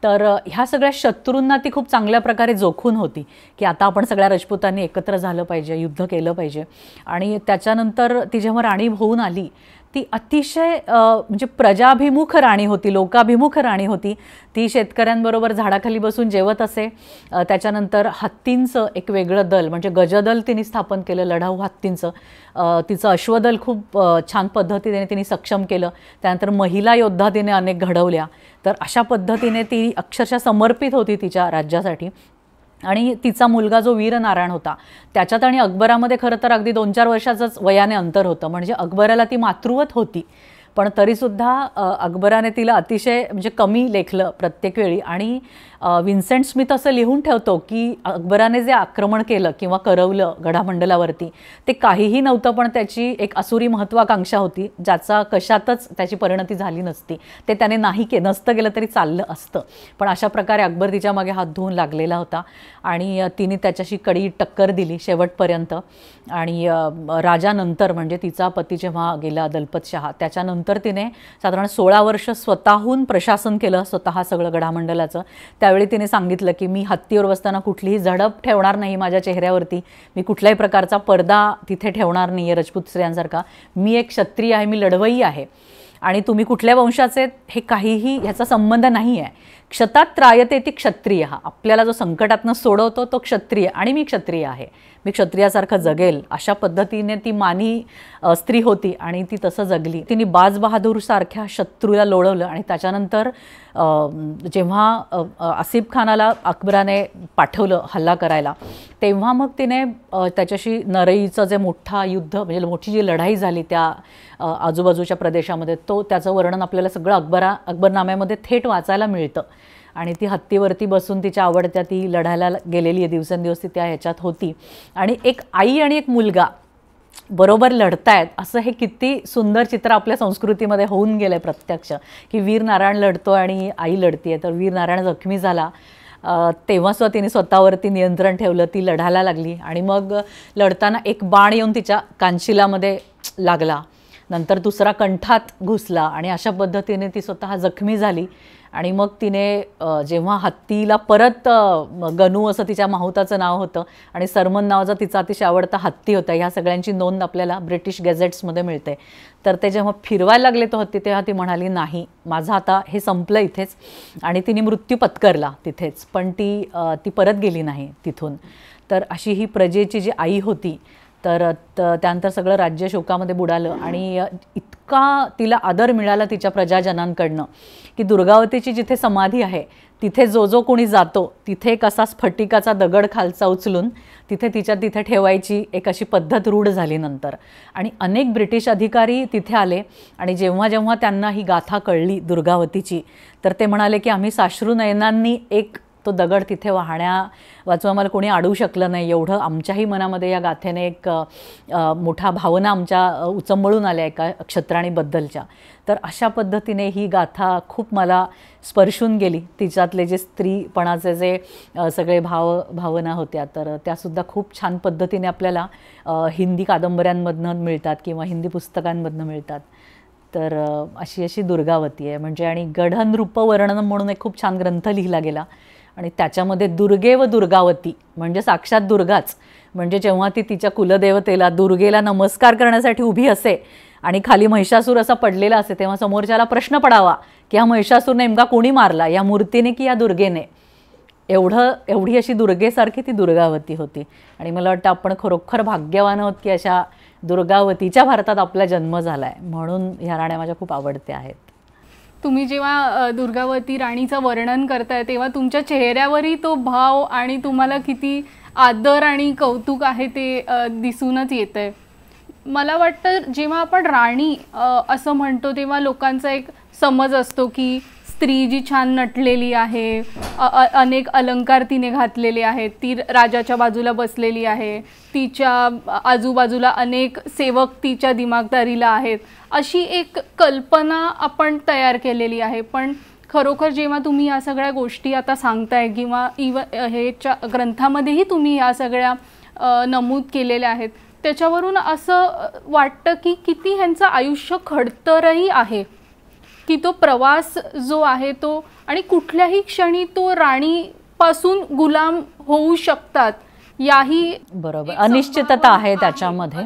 तर ह्या सगळ्या शत्रूंना ती खूप चांगल्या प्रकारे जोखून होती की आता आपण सगळ्या राजपुतांनी एकत्र झालं पाहिजे, युद्ध केलं पाहिजे. आणि त्याच्यानंतर ती जेव्हा राणी होऊन आली ती अतिशय म्हणजे प्रजाभिमुख राणी होती, लोकाभिमुख राणी होती. ती शेतकऱ्यांबरोबर झाडाखाली बसून जेवत असे. त्याच्यानंतर हत्तींचं एक वेगळं दल म्हणजे गजदल तिने स्थापन केलं, लढाऊ हत्तींचं. तिचं अश्वदल खूप छान पद्धतीने तिने सक्षम केलं. त्यानंतर महिला योद्धा तिने अनेक घडवल्या. तर अशा पद्धतीने ती अक्षरशः समर्पित होती तिच्या राज्यासाठी. आणि तिचा मुलगा जो वीरनारायण होता त्याच्यात आणि अकबरामध्ये खरं तर अगदी 2-4 वर्षाचंच वयाने अंतर होतं. म्हणजे अकबराला ती मातृवत होती, पण तरीसुद्धा अकबराने तिला अतिशय म्हणजे कमी लेखलं प्रत्येक वेळी. आणि विन्सेंट स्मिथ असं लिहून ठेवतो की अकबराने जे आक्रमण केलं किंवा करवलं गडामंडलावरती ते काहीही नव्हतं, पण त्याची एक असुरी महत्त्वाकांक्षा होती ज्याचा कशातच त्याची परिणती झाली नसती. ते त्याने नसतं केलं तरी चाललं असतं. पण अशा प्रकारे अकबर तिच्या मागे हात धुवून लागलेला होता आणि तिने त्याच्याशी कडी टक्कर दिली शेवटपर्यंत. आणि राजानंतर म्हणजे तिचा पती जेव्हा गेला दलपत शाह त्याच्यानंतर तिने साधारण 16 वर्ष स्वतःहून प्रशासन केलं, स्वतः सगळं गडामंडलाचं. त्यावेळी तिने सांगितलं की मी हत्तीवर बसताना कुठलीही झडप ठेवणार नाही माझ्या चेहऱ्यावरती, मी कुठल्याही प्रकारचा पडदा तिथे ठेवणार नाही आहे राजपूत स्त्रियांसारखा. मी एक क्षत्रिय आहे, मी लढवई आहे आणि तुम्ही कुठल्या वंशाचे हे काहीही ह्याचा संबंध नाही आहे. क्षतात त्रायते ती क्षत्रिय, हा आपल्याला जो संकटातनं सोडवतो तो क्षत्रिय आणि मी क्षत्रिय आहे, मी क्षत्रियासारखं जगेल. अशा पद्धतीने ती मानी स्त्री होती आणि ती तसं जगली. तिने बाज बहादूर सारख्या शत्रूला लोळवलं आणि त्याच्यानंतर जेव्हा आसिफ खानाला अकबराने पाठवलं हल्ला करायला तेव्हा मग तिने त्याच्याशी नरईचं जे मोठा युद्ध म्हणजे मोठी जी लढाई झाली त्या आजूबाजूच्या प्रदेशामध्ये त्याचं वर्णन आपल्याला सगळं अकबरनाम्यामध्ये थेट वाचायला मिळतं. आणि ती हत्तीवरती बसून तिच्या आवडत्या ती लढायला गेलेली आहे, दिवसेंदिवस ती त्या ह्याच्यात होती. आणि एक आई आणि एक मुलगा बरोबर लढतायत असं हे किती सुंदर चित्र आपल्या संस्कृतीमध्ये होऊन गेलं आहे प्रत्यक्ष, की वीरनारायण लढतो आणि आई लढतीये. तर वीरनारायण जखमी झाला तेव्हा सुद्धा तिने स्वतःवरती नियंत्रण ठेवलं, ती लढायला लागली आणि मग लढताना एक बाण येऊन तिच्या कानशिलामध्ये लागला, नंतर दुसरा कंठात घुसला आणि अशा पद्धतीने ती स्वतः जखमी झाली. आणि मग तिने जेव्हा हत्तीला परत गनू असं तिच्या माहुताचं नाव होतं आणि सरमन नावाचा तिचा अतिशय आवडता हत्ती होता, ह्या सगळ्यांची नोंद आपल्याला ब्रिटिश गॅझेट्समध्ये मिळते. तर ते जेव्हा फिरवायला लागले तो हत्ती तेव्हा ती म्हणाली नाही, माझं आता हे संपलं इथेच, आणि तिने मृत्यू पत्करला तिथेच, पण ती परत गेली नाही तिथून. तर अशी ही प्रजेची जी आई होती. तर त्यानंतर सगळं राज्य शोकामध्ये बुडालं आणि इतका तिला आदर मिळाला तिच्या प्रजाजनांकडनं की दुर्गावतीची जिथे समाधी आहे तिथे जो कोणी जातो तिथे एक असा स्फटिकाचा दगड खालचा उचलून तिथे ठेवायची एक अशी पद्धत रूढ झाली नंतर. आणि अनेक ब्रिटिश अधिकारी तिथे आले आणि जेव्हा त्यांना ही गाथा कळली दुर्गावतीची तर ते म्हणाले की आम्ही साश्रू नयनांनी एक तो दगड तिथे वाचून आम्हाला कोणी अडवू शकलं नाही, एवढं आमच्याही मनामध्ये या गाथेने एक मोठा भावना आमच्या उचंबळून आल्या एका क्षत्राणीबद्दलच्या. तर अशा पद्धतीने ही गाथा खूप मला स्पर्शून गेली. तिच्यातले जे स्त्रीपणाचे जे सगळे भावना होत्या तर त्यासुद्धा खूप छान पद्धतीने आपल्याला हिंदी कादंबऱ्यांमधनं मिळतात किंवा हिंदी पुस्तकांमधनं मिळतात. तर अशी दुर्गावती आहे म्हणजे. आणि गढनृप वर्णन म्हणून एक खूप छान ग्रंथ लिहिला गेला आणि त्याच्यामध्ये दुर्गे व दुर्गावती म्हणजे साक्षात दुर्गाच, म्हणजे जेव्हा ती तिच्या कुलदेवतेला दुर्गेला नमस्कार करण्यासाठी उभी असे आणि खाली महिषासूर असा पडलेला असे, तेव्हा समोरच्याला प्रश्न पडावा की हा महिषासूर नेमका कोणी मारला, या मूर्तीने की या दुर्गेने. एवढी अशी दुर्गेसारखी ती दुर्गावती होती. आणि मला वाटतं आपण खरोखर भाग्यवान आहोत की अशा दुर्गावतीच्या भारतात आपला जन्म झाला आहे. म्हणून ह्या राण्या माझ्या खूप आवडत्या आहेत. तुम्ही जेव्हा दुर्गावती राणीचं वर्णन करताय तेव्हा तुमच्या चेहऱ्यावरही तो भाव आणि तुम्हाला किती आदर आणि कौतुक आहे ते दिसूनच येतंय. मला वाटतं जेव्हा आपण राणी असं म्हणतो तेव्हा लोकांचा एक समज असतो की स्त्री जी छान नटलेली आहे, अनेक अलंकार तिने घातलेले आहेत, ती राजाच्या बाजूला बसलेली आहे, तिच्या आजूबाजूला अनेक सेवक तिच्या दिमागदारीला आहेत, अशी एक कल्पना आपण तयार केलेली आहे. पण खरोखर जेव्हा तुम्ही या सगळ्या गोष्टी आता सांगताय किंवा हेच्या ग्रंथामध्येही तुम्ही या सगळ्या नमूद केलेल्या आहेत, त्याच्यावरून असं वाटतं की किती ह्यांचं आयुष्य खडतरही आहे, की तो प्रवास जो आहे तो आणि कुठल्याही क्षणी तो राणीपासून गुलाम होऊ शकतात याही बरोबर अनिश्चितता आहे त्याच्यामध्ये.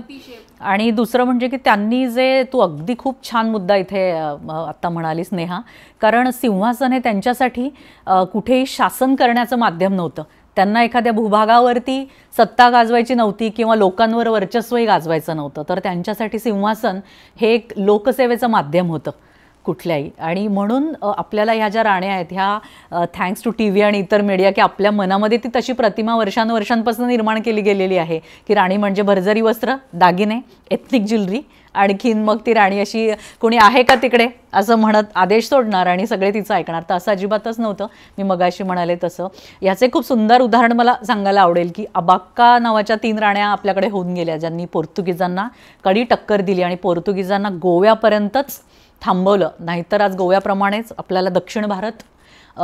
आणि दुसरं म्हणजे की त्यांनी जे तू अगदी खूप छान मुद्दा इथे आत्ता म्हणालीस नेहा, कारण सिंहासन हे त्यांच्यासाठी कुठेही शासन करण्याचं माध्यम नव्हतं. त्यांना एखाद्या भूभागावरती सत्ता गाजवायची नव्हती किंवा लोकांवर वर्चस्वही गाजवायचं नव्हतं, तर त्यांच्यासाठी सिंहासन हे एक लोकसेवेचं माध्यम होतं कुठल्याही. आणि म्हणून आपल्याला ह्या ज्या राण्या आहेत ह्या थँक्स टू TV आणि इतर मीडिया की आपल्या मनामध्ये ती तशी प्रतिमा वर्षानुवर्षांपासून निर्माण केली गेलेली आहे की राणी म्हणजे भरजरी वस्त्र, दागिने, एथनिक ज्वेलरी, आणखीन मग ती राणी अशी कोणी आहे का तिकडे असं म्हणत आदेश सोडणार आणि सगळे तिचं ऐकणार. तर असं अजिबातच नव्हतं. मी मगाशी म्हणाले तसं याचे खूप सुंदर उदाहरण मला सांगायला आवडेल की अबाक्का नावाच्या 3 राण्या आपल्याकडे होऊन गेल्या, ज्यांनी पोर्तुगीजांना कडी टक्कर दिली आणि पोर्तुगीजांना गोव्यापर्यंतच थांबवलं. नाहीतर आज गोव्याप्रमाणेच आपल्याला दक्षिण भारत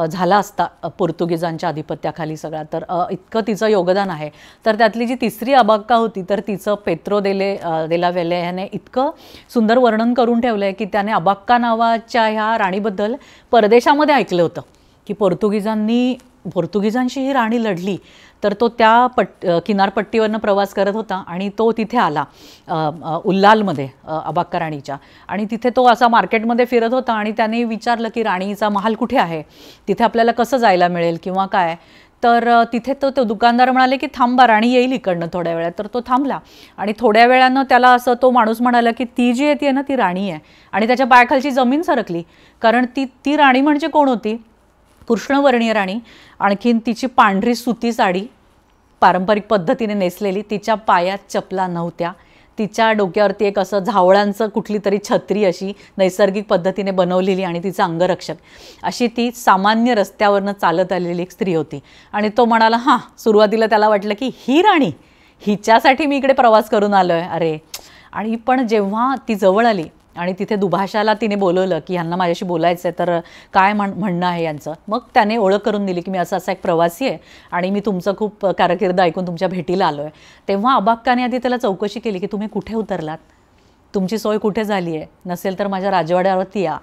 झाला असता पोर्तुगीजांच्या आधिपत्याखाली सगळा. तर इतकं तिचं योगदान आहे. तर त्यातली जी तिसरी अबाक्का होती तर तिचं पेत्रो देला वेले ह्याने इतकं सुंदर वर्णन करून ठेवलं आहे की त्याने अबाक्का नावाच्या ह्या राणीबद्दल परदेशामध्ये ऐकलं होतं की पोर्तुगीजांशी ही राणी लढली. तर तो त्या किनारपट्टीवरनं प्रवास करत होता आणि तो तिथे आला उल्लालमध्ये अबाक्का राणीच्या. आणि तिथे तो असा मार्केटमध्ये फिरत होता आणि त्याने विचारलं की राणीचा महाल कुठे आहे, तिथे आपल्याला कसं जायला मिळेल किंवा काय. तर तिथे तो दुकानदार म्हणाले की थांबा, राणी येईल इकडनं थोड्या वेळात. तर तो थांबला आणि थोड्या वेळानं त्याला असं तो माणूस म्हणाला की ती जी येते ना ती राणी आहे. आणि त्याच्या पायाखालची जमीन सरकली, कारण ती राणी म्हणजे कोण होती, कृष्णवर्णीय राणी. आणखीन तिची पांढरी सुती साडी पारंपरिक पद्धतीने नेसलेली, तिच्या पायात चपला नव्हत्या, तिच्या डोक्यावरती एक असं झावळांचं कुठली तरी छत्री अशी नैसर्गिक पद्धतीने बनवलेली आणि तिचं अंगरक्षक, अशी ती सामान्य रस्त्यावरनं चालत आलेली एक स्त्री होती. आणि तो म्हणाला हां, सुरुवातीला त्याला वाटलं की ही राणी, हिच्यासाठी मी इकडे प्रवास करून आलो आहे अरे. आणि पण जेव्हा ती जवळ आली आणि तिथे दुभाषाला तिने बोलवलं की ह्यांना माझ्याशी बोलायचं आहे, तर काय म्हणणं आहे यांचं. मग त्याने ओळख करून दिली की मी असा एक प्रवासी आहे आणि मी तुमचं खूप कारकीर्द ऐकून तुमच्या भेटीला आलो आहे. तेव्हा अबाक्काने आधी त्याला चौकशी केली की तुम्ही कुठे उतरलात, तुमची सोय कुठे झाली आहे, नसेल तर माझ्या राजवाड्यावरती या.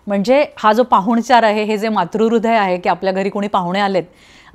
म्हणजे हा जो पाहुणचार आहे, हे जे मातृहृदय आहे की आपल्या घरी कोणी पाहुणे आलेत,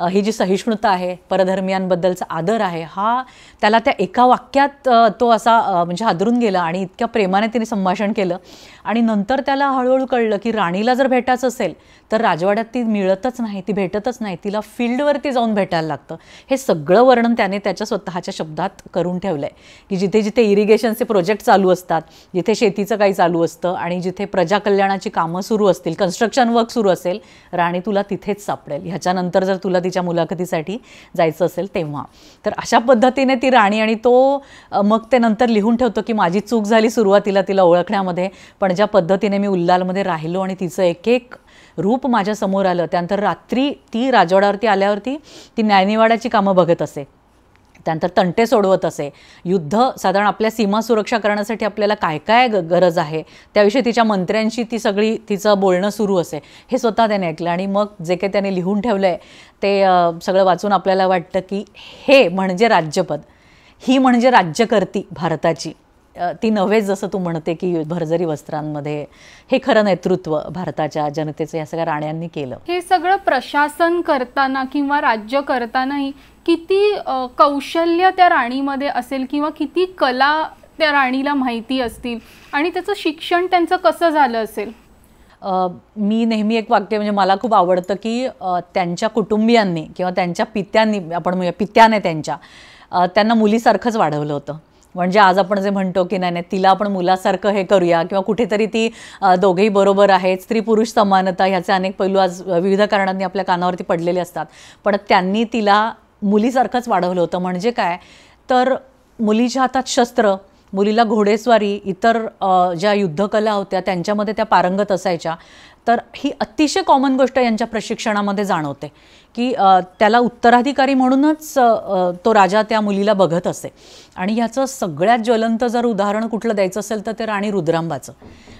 ही जी सहिष्णुता आहे, परधर्मियांबद्दलचा आदर आहे, हा त्याला त्या एका वाक्यात तो असा म्हणजे हादरून गेला. आणि इतक्या प्रेमाने तिने संभाषण केलं. आणि नंतर त्याला हळूहळू कळलं की राणीला जर भेटायचं असेल तर राजवाड्यात ती मिळतच नाही, ती भेटतच नाही, तिला फील्डवरती जाऊन भेटायला लागतं. हे सगळं वर्णन त्याने त्याच्या स्वतःच्या शब्दात करून ठेवलं आहे की जिथे जिथे इरिगेशनचे प्रोजेक्ट चालू असतात, जिथे शेतीचं काही चालू असतं आणि जिथे प्रजाकल्याणाची कामं सुरू असतील, कन्स्ट्रक्शन वर्क सुरू असेल, राणी तुला तिथेच सापडेल. ह्याच्यानंतर जर तुला तिच्या मुलाखतीसाठी जायचं असेल तेव्हा. तर अशा पद्धतीने ती राणी, आणि तो मग ते नंतर लिहून ठेवतो की माझी चूक झाली सुरुवातीला तिला ओळखण्यामध्ये, पण ज्या पद्धतीने मी उल्लालमध्ये राहिलो आणि तिचं एक एक रूप माझ्या समोर आलं. त्यानंतर रात्री ती राजवाड्यावरती आल्यावरती ती न्यायनिवाड्याची कामं बघत असे, त्यानंतर तंटे सोडवत असे, युद्ध साधारण आपल्या सीमा सुरक्षा करण्यासाठी आपल्याला काय काय गरज आहे त्याविषयी तिच्या मंत्र्यांशी ती सगळी तिचं बोलणं सुरू असे, हे स्वतः त्याने ऐकलं. आणि मग जे काही त्याने लिहून ठेवलं आहे ते सगळं वाचून आपल्याला वाटतं की हे म्हणजे राज्यपद, ही म्हणजे राज्यकर्ती भारताची, ती नव्हेच जसं तू म्हणते की भरजरी वस्त्रांमध्ये. हे खरं नेतृत्व भारताच्या जनतेचं या सगळ्या राण्यांनी केलं. हे सगळं प्रशासन करताना किंवा राज्य करतानाही किती कौशल्य त्या राणीमध्ये असेल किंवा किती कला त्या राणीला माहिती असतील आणि त्याचं शिक्षण त्यांचं कसं झालं असेल? मी नेहमी एक वाक्य म्हणजे मला खूप आवडतं की त्यांच्या कुटुंबियांनी किंवा त्यांच्या पित्यांनी, आपण म्हणूया पित्याने त्यांना मुलीसारखंच वाढवलं होतं. म्हणजे आज आपण जे म्हणतो की नाही तिला आपण मुलासारखं हे करूया किंवा कुठेतरी ती दोघेही बरोबर आहेत, स्त्री पुरुष समानता, ह्याचे अनेक पैलू आज विविध कारणांनी आपल्या कानावरती पडलेले असतात, पण त्यांनी तिला मुलीसारखंच वाढवलं होतं. म्हणजे काय तर मुलीच्या हातात शस्त्र, मुलीला घोडेस्वारी, इतर ज्या युद्धकला होत्या त्यांच्यामध्ये त्या पारंगत असायच्या. तर ही अतिशय कॉमन गोष्ट यांच्या प्रशिक्षणामध्ये जाणवते की त्याला उत्तराधिकारी म्हणूनच तो राजा त्या मुलीला बघत असे. आणि ह्याचं सगळ्यात ज्वलंत जर उदाहरण कुठलं द्यायचं असेल तर ते राणी रुद्रांबाचं.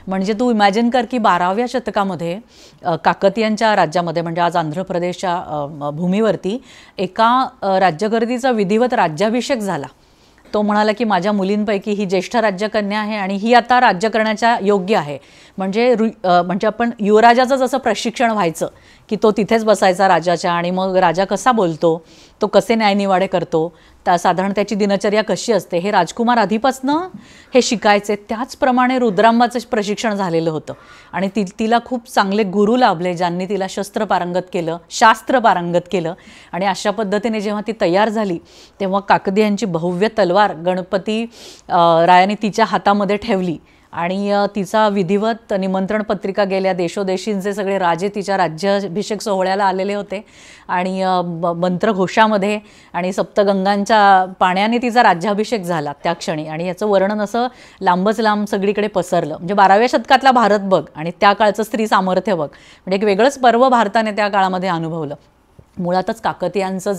म्हणजे तू इमॅजिन कर की 12व्या शतकामध्ये काकतीयांच्या राज्यामध्ये, म्हणजे आज आंध्र प्रदेशच्या भूमीवरती एका राज्यगर्दीचा विधिवत राज्याभिषेक झाला. तो म्हणाला की माझ्या मुलींपैकी ही ज्येष्ठ राज्यकन्या आहे आणि ही आता राज्य करण्याच्या योग्य आहे. म्हणजे आपण युवराजाचं जसं प्रशिक्षण व्हायचं की तो तिथेच बसायचा राजाच्या, आणि मग राजा कसा बोलतो, तो कसे न्यायनिवाडे करतो, साधारण त्याची दिनचर्या कशी असते, हे राजकुमार आधीपासनं हे शिकायचे. त्याचप्रमाणे रुद्रांबाचं प्रशिक्षण झालेलं होतं आणि तिला खूप चांगले गुरु लाभले ज्यांनी तिला शास्त्र पारंगत केलं. आणि अशा पद्धतीने जेव्हा ती तयार झाली तेव्हा काकदियांची भव्य तलवार गणपती रायाने तिच्या हातामध्ये ठेवली आणि तिचा विधिवत निमंत्रण पत्रिका गेल्या. देशोदेशींचे सगळे राजे तिच्या राज्याभिषेक सोहळ्याला आलेले होते आणि मंत्रघोषामध्ये आणि सप्तगंगांच्या पाण्याने तिचा राज्याभिषेक झाला त्या क्षणी. आणि याचं वर्णन असं लांबच लांब सगळीकडे पसरलं. म्हणजे 12व्या शतकातला भारत बघ आणि त्या काळचं स्त्री सामर्थ्य बघ, म्हणजे एक वेगळंच पर्व भारताने त्या काळामध्ये अनुभवलं. मुळातच काकतीयांचं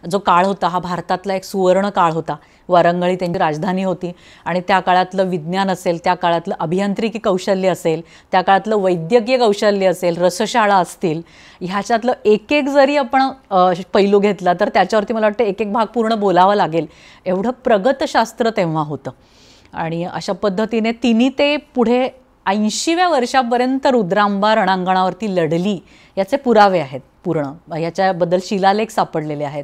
जो काळ होता हा भारतातला एक सुवर्ण काळ होता. वारंगळी त्यांची राजधानी होती आणि त्या काळातलं विज्ञान असेल, त्या काळातलं अभियांत्रिकी कौशल्य असेल, त्या काळातलं वैद्यकीय कौशल्य असेल, रसशाळा असतील, ह्याच्यातलं एक एक जरी आपण पैलू घेतला तर त्याच्यावरती मला वाटतं एक एक भाग पूर्ण बोलावा लागेल, एवढं प्रगत शास्त्र तेव्हा होतं. आणि अशा पद्धतीने तिने ते पुढे 80व्या वर्षापर्यंत रुद्रांबा रणांगणावरती लढली याचे पुरावे आहेत पूर्ण. याच्याबद्दल शिलालेख सापडलेले आहेत.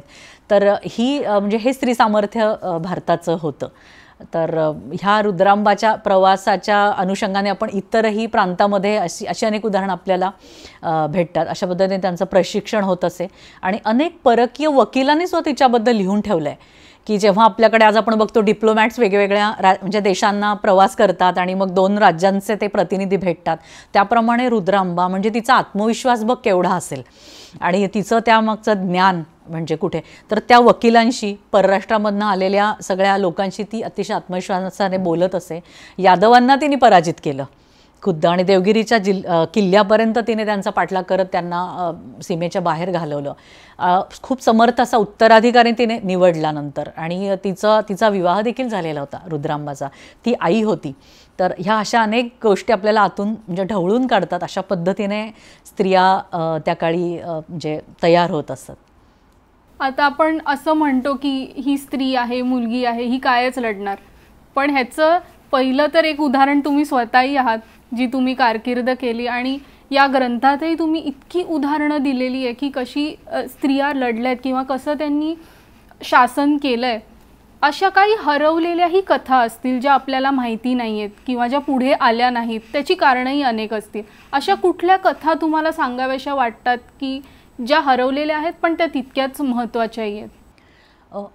तर म्हणजे हे स्त्री सामर्थ्य भारताचं होतं. तर ह्या रुद्रांबाच्या प्रवासाच्या अनुषंगाने आपण इतरही प्रांतामध्ये अशी अनेक उदाहरणं आपल्याला भेटतात. अशा पद्धतीने त्यांचं प्रशिक्षण होत असे आणि अनेक परकीय वकिलांनी सुद्धा तिच्याबद्दल लिहून ठेवलं आहे की जेव्हा आपल्याकडे आज आपण बघतो डिप्लोमॅट्स वेगवेगळ्या म्हणजे देशांना प्रवास करतात आणि मग 2 राज्यांचे ते प्रतिनिधी भेटतात, त्याप्रमाणे रुद्रांबा म्हणजे तिचा आत्मविश्वास बघ केवढा असेल आणि तिचं त्यामागचं ज्ञान म्हणजे कुठे. तर त्या वकिलांशी, परराष्ट्रामधनं आलेल्या सगळ्या लोकांशी ती अतिशय आत्मविश्वासाने बोलत असे. यादवांना तिने पराजित केलं खुद्द आणि देवगिरीच्या किल्ल्यापर्यंत तिने त्यांचा पाठलाग करत त्यांना सीमेच्या बाहेर घालवलं. खूप समर्थ असा उत्तराधिकारी तिने निवडला नंतर आणि तिचा विवाह देखील झालेला होता रुद्रांबाचा. ती आई होती. तर ह्या अशा अनेक गोष्टी आपल्याला आतून म्हणजे ढवळून काढतात. अशा पद्धतीने स्त्रिया त्या काळी म्हणजे तयार होत असतात. आता आपण असं म्हणतो की ही स्त्री आहे, मुलगी आहे, ही कायच लढणार, पण ह्याचं पहिलं तर एक उदाहरण तुम्ही स्वतःही आहात, जी तुम्ही कारकीर्द केली आणि या ग्रंथातही तुम्ही इतकी उदाहरणं दिलेली आहे की कशी स्त्रिया लढल्यात किंवा कसं त्यांनी शासन केलं आहे. अशा काही हरवलेल्याही कथा असतील ज्या आपल्याला माहिती नाही आहेत किंवा ज्या पुढे आल्या नाहीत, त्याची कारणंही अनेक असतील. अशा कुठल्या कथा तुम्हाला सांगाव्याशा वाटतात की ज्या हरवलेल्या आहेत पण त्या तितक्याच महत्त्वाच्याही आहेत?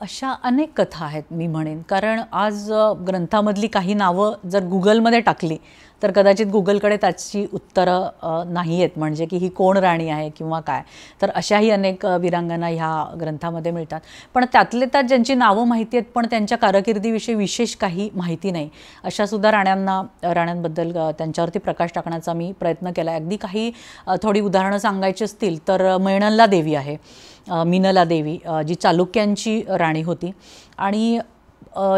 अशा अनेक कथा आहेत मी म्हणेन. कारण आज ग्रंथामधली काही नावं जर गुगलमध्ये टाकली तर कदाचित गुगलकडे त्याची उत्तरं नाही आहेत, म्हणजे की ही कोण राणी आहे किंवा काय. तर अशाही अनेक वीरांगना ह्या ग्रंथामध्ये मिळतात. पण त्यातले त्यात ज्यांची नावं माहिती आहेत पण त्यांच्या कारकिर्दीविषयी विशेष काही माहिती नाही, अशासुद्धा राण्यांबद्दल त्यांच्यावरती प्रकाश टाकण्याचा मी प्रयत्न केला आहे. अगदी काही थोडी उदाहरणं सांगायची असतील तर मैणला देवी आहे, मीनला देवी, जी चालुक्यांची राणी होती. आणि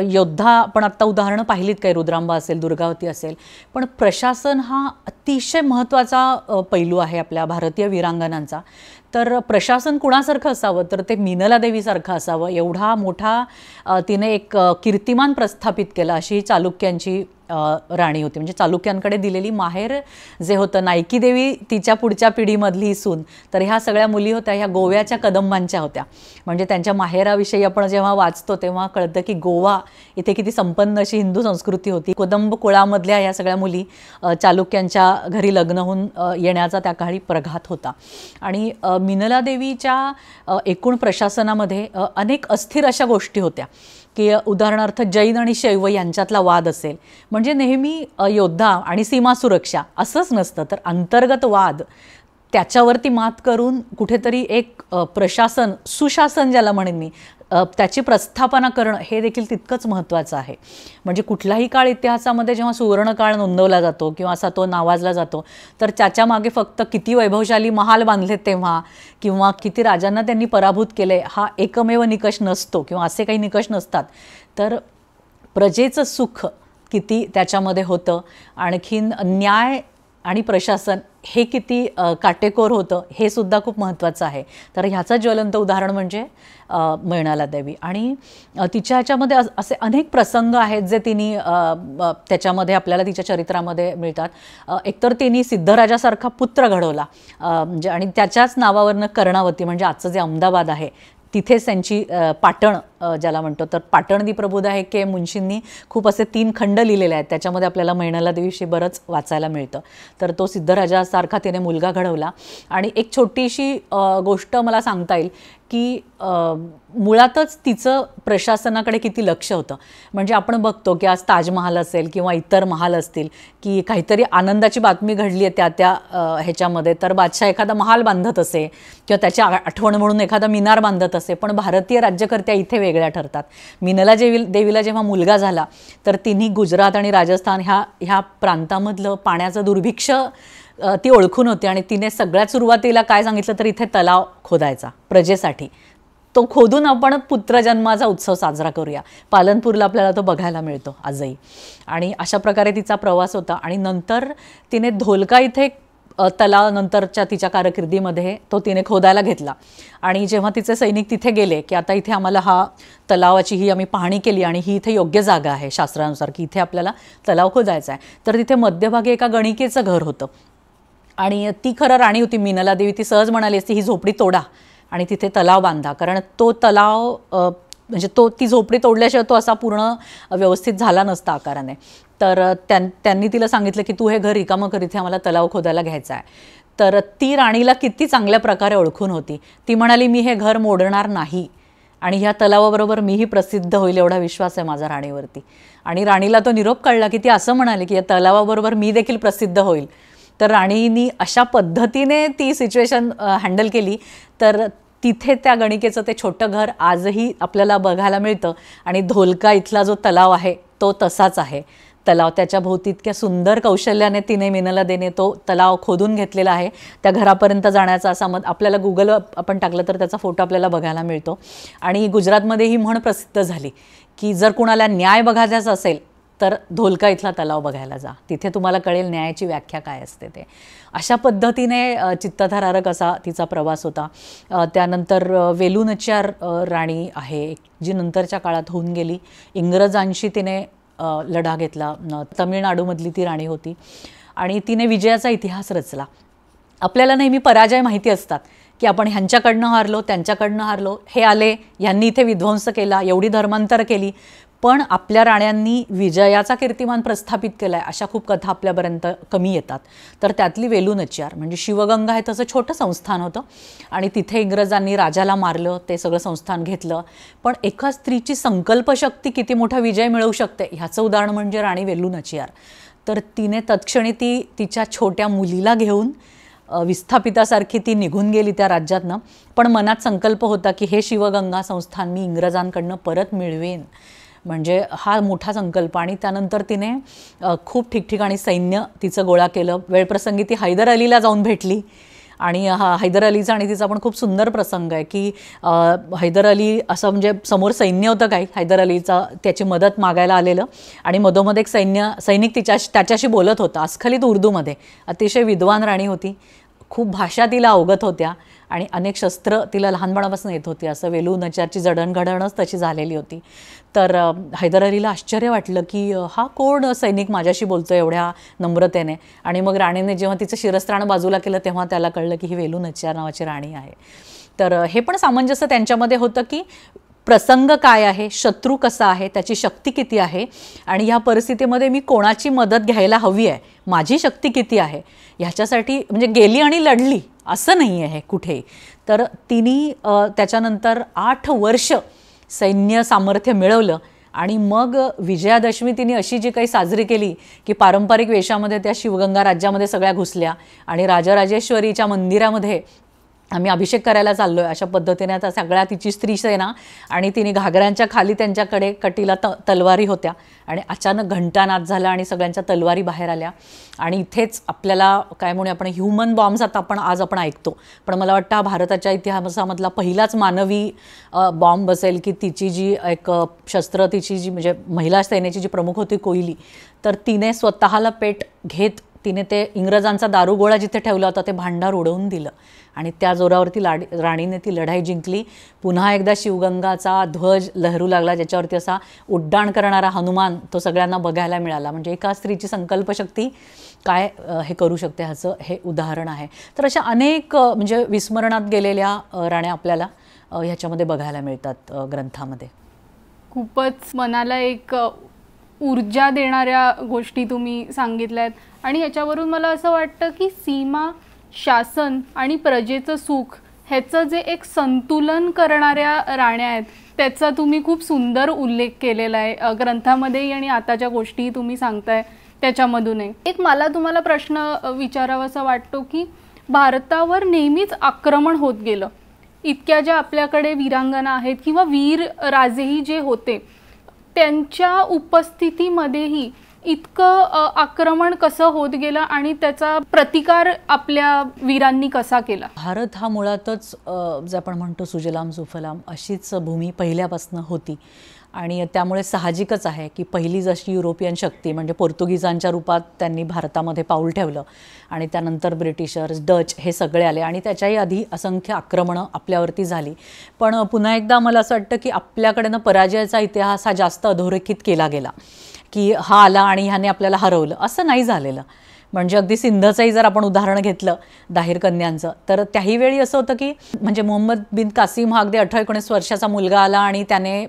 योद्धा आपण आत्ता उदाहरणं पाहिलीत काही, रुद्रांबा असेल, दुर्गावती असेल. पण प्रशासन हा अतिशय महत्त्वाचा पैलू आहे आपल्या भारतीय वीरांगनांचा. तर प्रशासन कुणासारखं असावं, तर ते मीनला देवीसारखं असावं. एवढा मोठा तिने एक कीर्तिमान प्रस्थापित केला अशी चालुक्यांची राणी होती. म्हणजे चालुक्यांकडे दिलेली माहेर जे होतं, नायकी देवी तिच्या पुढच्या पिढीमधली सून. तर ह्या सगळ्या मुली होत्या ह्या गोव्याच्या कदंबांच्या होत्या. म्हणजे त्यांच्या माहेराविषयी आपण जेव्हा वाचतो तेव्हा कळतं की गोवा इथे किती संपन्न अशी हिंदू संस्कृती होती. कदंब कुळामधल्या ह्या सगळ्या मुली चालुक्यांच्या घरी लग्न होऊन येण्याचा त्या काळी प्रघात होता. आणि मीनला देवीच्या एकूण प्रशासनामध्ये अनेक अस्थिर अशा गोष्टी होत्या की उदाहरणार्थ जैन आणि शैव यांच्यातला वाद असेल, म्हणजे नेहमी योद्धा आणि सीमा सुरक्षा असंच नसतं, तर अंतर्गत वाद त्याच्यावरती मात करून कुठेतरी एक प्रशासन, सुशासन ज्याला म्हणेन मी, त्याची प्रस्थापना करणं हे देखील तितकंच महत्त्वाचं आहे. म्हणजे कुठलाही काळ इतिहासामध्ये जेव्हा सुवर्णकाळ नोंदवला जातो किंवा असा तो नावाजला जातो, तर त्याच्या मागे फक्त किती वैभवशाली महाल बांधलेत तेव्हा किंवा किती राजांना त्यांनी पराभूत केले हा एकमेव निकष नसतो किंवा असे काही निकष नसतात. तर प्रजेचं सुख किती त्याच्यामध्ये होतं, आणखीन न्याय आणि प्रशासन हे किती काटेकोर होतं हे सुद्धा खूप महत्त्वाचं आहे. तर ह्याचं ज्वलंत उदाहरण म्हणजे मीनला देवी. आणि तिच्या ह्याच्यामध्ये असे अनेक प्रसंग आहेत जे तिने त्याच्यामध्ये आपल्याला तिच्या चरित्रामध्ये मिळतात. एकतर तिने सिद्धराजासारखा पुत्र घडवला, म्हणजे आणि त्याच्याच नावावरनं कर्णावती म्हणजे आजचं जे अहमदाबाद आहे तिथेच त्यांची पाटण ज्याला म्हणतो, तर पाटणदी प्रबोध आहे के मुंशींनी खूप असे 3 खंड लिहिलेले आहेत. त्याच्यामध्ये आपल्याला मीनला देवीविषयी बरंच वाचायला मिळतं. तर तो सिद्धराजासारखा तिने मुलगा घडवला. आणि एक छोटीशी गोष्ट मला सांगता येईल की मुळातच तिचं प्रशासनाकडे किती लक्ष होतं. म्हणजे आपण बघतो की आज ताजमहाल असेल किंवा इतर महाल असतील की काहीतरी आनंदाची बातमी घडली आहे त्या ह्याच्यामध्ये, तर बादशाह एखादा महाल बांधत असे किंवा त्याची आठवण म्हणून एखादा मिनार बांधत असे. पण भारतीय राज्यकर्त्या इथे वेगळ्या ठरतात. मीनला देवीला जेव्हा मुलगा झाला तर तिन्ही गुजरात आणि राजस्थान ह्या प्रांतामधलं पाण्याचं दुर्भिक्ष ती ओळखून होती. आणि तिने सगळ्यात सुरुवातीला काय सांगितलं तर इथे तलाव खोदायचा प्रजेसाठी. तो खोदून आपण पुत्रजन्माचा उत्सव साजरा करूया. पालनपूरला आपल्याला तो बघायला मिळतो आजही. आणि अशा प्रकारे तिचा प्रवास होता. आणि नंतर तिने धोलका इथे तलाव नंतरच्या तिच्या कारकिर्दीमध्ये तो तिने खोदायला घेतला. आणि जेव्हा तिचे सैनिक तिथे गेले की आता इथे आम्हाला हा तलावाची ही आम्ही पाहणी केली आणि ही इथे योग्य जागा आहे शास्त्रानुसार की इथे आपल्याला तलाव खोदायचा आहे, तर तिथे मध्यभागी एका गणिकेचं घर होतं. आणि ती खरं राणी होती मीनला देवी. ती सहज म्हणाली असती ही झोपडी तोडा आणि तिथे तलाव बांधा, कारण तो तलाव म्हणजे ती झोपडी तोडल्याशिवाय तो असा पूर्ण व्यवस्थित झाला नसता आकाराने. तर त्यांनी तिला सांगितलं की तू हे घर रिकामं कर, इथे आम्हाला तलाव खोदायला घ्यायचा आहे. तर ती राणीला किती चांगल्या प्रकारे ओळखून होती. ती म्हणाली मी हे घर मोडणार नाही आणि ह्या तलावाबरोबर मीही प्रसिद्ध होईल एवढा विश्वास आहे माझा राणीवरती. आणि राणीला तो निरोप कळला की ती असं म्हणाली की या तलावाबरोबर मी देखील प्रसिद्ध होईल. तर राणीनी अशा पद्धतीने ती सिच्युएशन हँडल केली. तर तिथे त्या गणिकेचं ते छोटं घर आजही आपल्याला बघायला मिळतं. आणि धोलका इथला जो तलाव आहे तो तसाच आहे. तलाव त्याच्या भोवती इतक्या सुंदर कौशल्याने तिने मीनला देणे तो तलाव खोदून घेतलेला आहे. त्या घरापर्यंत जाण्याचा असा आपल्याला गुगल आपण टाकलं तर त्याचा फोटो आपल्याला बघायला मिळतो. आणि गुजरातमध्ये ही म्हण प्रसिद्ध झाली की जर कुणाला न्याय बघायचा असेल तर धोलका इथला तलाव बघायला जा, तिथे तुम्हाला कळेल न्यायाची व्याख्या काय असते ते. अशा पद्धतीने चित्तथरारक असा तिचा प्रवास होता. त्यानंतर वेलुनच्यार राणी आहे जी नंतरच्या काळात होऊन गेली. इंग्रजांशी तिने लढा घेतला. तमिळनाडूमधली ती राणी होती आणि तिने विजयाचा इतिहास रचला. आपल्याला नेहमी पराजय माहिती असतात की आपण ह्यांच्याकडनं हारलो, त्यांच्याकडनं हारलो, हे आले, ह्यांनी इथे विध्वंस केला, एवढी धर्मांतर केली. पण आपल्या राण्यांनी विजयाचा कीर्तिमान प्रस्थापित केला आहे अशा खूप कथा आपल्यापर्यंत कमी येतात. तर त्यातली वेलुनच्यार म्हणजे शिवगंगा हे तसं छोटं संस्थान होतं आणि तिथे इंग्रजांनी राजाला मारलं, ते सगळं संस्थान घेतलं. पण एका स्त्रीची संकल्पशक्ती किती मोठा विजय मिळवू शकते ह्याचं उदाहरण म्हणजे राणी वेलुनच्यार. तर तिने तत्क्षणी तिच्या छोट्या मुलीला घेऊन विस्थापितासारखी ती निघून गेली त्या राज्यातनं. पण मनात संकल्प होता की हे शिवगंगा संस्थान मी इंग्रजांकडनं परत मिळवेन. म्हणजे हा मोठा संकल्प. आणि त्यानंतर तिने खूप ठिकठिकाणी सैन्य तिचं गोळा केलं. वेळप्रसंगी ती हैदर अलीला जाऊन भेटली आणि हैदर अलीचा आणि तिचा पण खूप सुंदर प्रसंग आहे की हैदर अली असं म्हणजे समोर सैन्य होतं काही हैदर अलीचा, त्याची मदत मागायला आलेलं आणि मधोमध एक सैनिक त्याच्याशी बोलत होता अस्खलित उर्दूमध्ये. अतिशय विद्वान राणी होती, खूप भाषा तिला अवगत होत्या आणि अनेक शस्त्र तिला लहानपणापासून येत होती, असं वेलू नचारची जडणघडणच तशी झालेली होती. तर हैदर अलीला आश्चर्य वाटलं की हा कोण सैनिक माझ्याशी बोलतो एवढ्या नम्रतेने. आणि मग राणीने जेव्हा तिचं शिरस्त्राण बाजूला केलं तेव्हा त्याला कळलं की ही वेलू नचार नावाची राणी आहे. तर हे पण सामंजस्य त्यांच्यामध्ये होतं की प्रसंग काय आहे, शत्रू कसा आहे, त्याची शक्ती किती आहे आणि ह्या परिस्थितीमध्ये मी कोणाची मदत घ्यायला हवी आहे, माझी शक्ती किती आहे ह्याच्यासाठी, म्हणजे गेली आणि लढली असं नाही आहे कुठेही. तर तिने त्याच्यानंतर 8 वर्ष सैन्य सामर्थ्य मिळवलं आणि मग विजयादशमी तिने अशी जी काही साजरी केली की पारंपरिक वेशामध्ये त्या शिवगंगा राज्यामध्ये सगळ्या घुसल्या आणि राजराजेश्वरीच्या मंदिरामध्ये आम्ही अभिषेक करायला चाललो आहे अशा पद्धतीने आता सगळ्या तिची स्त्री सेना आणि तिने घागऱ्यांच्या खाली त्यांच्याकडे कटीला तलवारी होत्या आणि अचानक घंटानाद झाला आणि सगळ्यांच्या तलवारी बाहेर आल्या. आणि इथेच आपल्याला काय म्हणूया आपण ह्युमन बॉम्ब्स आता आज आपण ऐकतो, पण मला वाटतं हा भारताच्या इतिहासामधला पहिलाच मानवी बॉम्ब असेल की तिची जी एक शस्त्र, तिची जी म्हणजे महिला सैन्याची जी प्रमुख होती कोयली, तर तिने स्वतःला पेट घेत तिने ते इंग्रजांचा दारुगोळा जिथे ठेवला होता ते भांडार उडवून दिलं आणि त्या जोरावरती राणीने ती लढाई जिंकली. पुन्हा एकदा शिवगंगाचा ध्वज लहरू लागला, ज्याच्यावरती असा उड्डाण करणारा हनुमान तो सगळ्यांना बघायला मिळाला. म्हणजे एका स्त्रीची संकल्पशक्ती काय हे करू शकते ह्याचं हे उदाहरण आहे. तर अशा अनेक म्हणजे विस्मरणात गेलेल्या राण्या आपल्याला ह्याच्यामध्ये बघायला मिळतात ग्रंथामध्ये. खूपच मनाला एक ऊर्जा देणाऱ्या गोष्टी तुम्ही सांगितल्यात आणि याच्यावरून मला असं वाटतं की सीमा, शासन आणि प्रजेचं सुख ह्याचं जे एक संतुलन करणाऱ्या राण्या आहेत त्याचा तुम्ही खूप सुंदर उल्लेख केलेला आहे ग्रंथामध्येही आणि आताच्या गोष्टी तुम्ही सांगताय त्याच्यामधूनही. एक मला तुम्हाला प्रश्न विचारावासा वाटतो की भारतावर नेहमीच आक्रमण होत गेलं. इतक्या ज्या आपल्याकडे वीरांगना आहेत किंवा वीर राजेही जे होते त्यांच्या उपस्थितीमध्येही इतकं आक्रमण कसं होत गेलं आणि त्याचा प्रतिकार आपल्या वीरांनी कसा केला? भारत हा मुळातच जे आपण म्हणतो सुजलाम सुफलाम अशीच भूमी पहिल्यापासून होती आणि त्यामुळे साहजिकच आहे की पहिली जशी युरोपियन शक्ती म्हणजे पोर्तुगीजांच्या रूपात त्यांनी भारतामध्ये पाऊल ठेवलं आणि त्यानंतर ब्रिटिशर्स, डच हे सगळे आले आणि त्याच्याही आधी असंख्य आक्रमणं आपल्यावरती झाली. पण पुन्हा एकदा मला असं वाटतं की आपल्याकडनं पराजयाचा इतिहास हा जास्त अधोरेखित केला गेला की हा आला आणि ह्याने आपल्याला हरवलं, असं नाही झालेलं. म्हणजे अगदी सिंधचंही जर आपण उदाहरण घेतलं दाहिर कन्यांचं, तर त्याही वेळी असं होतं की म्हणजे मोहम्मद बिन कासिम हा अगदी 18-19 वर्षाचा मुलगा आला आणि त्याने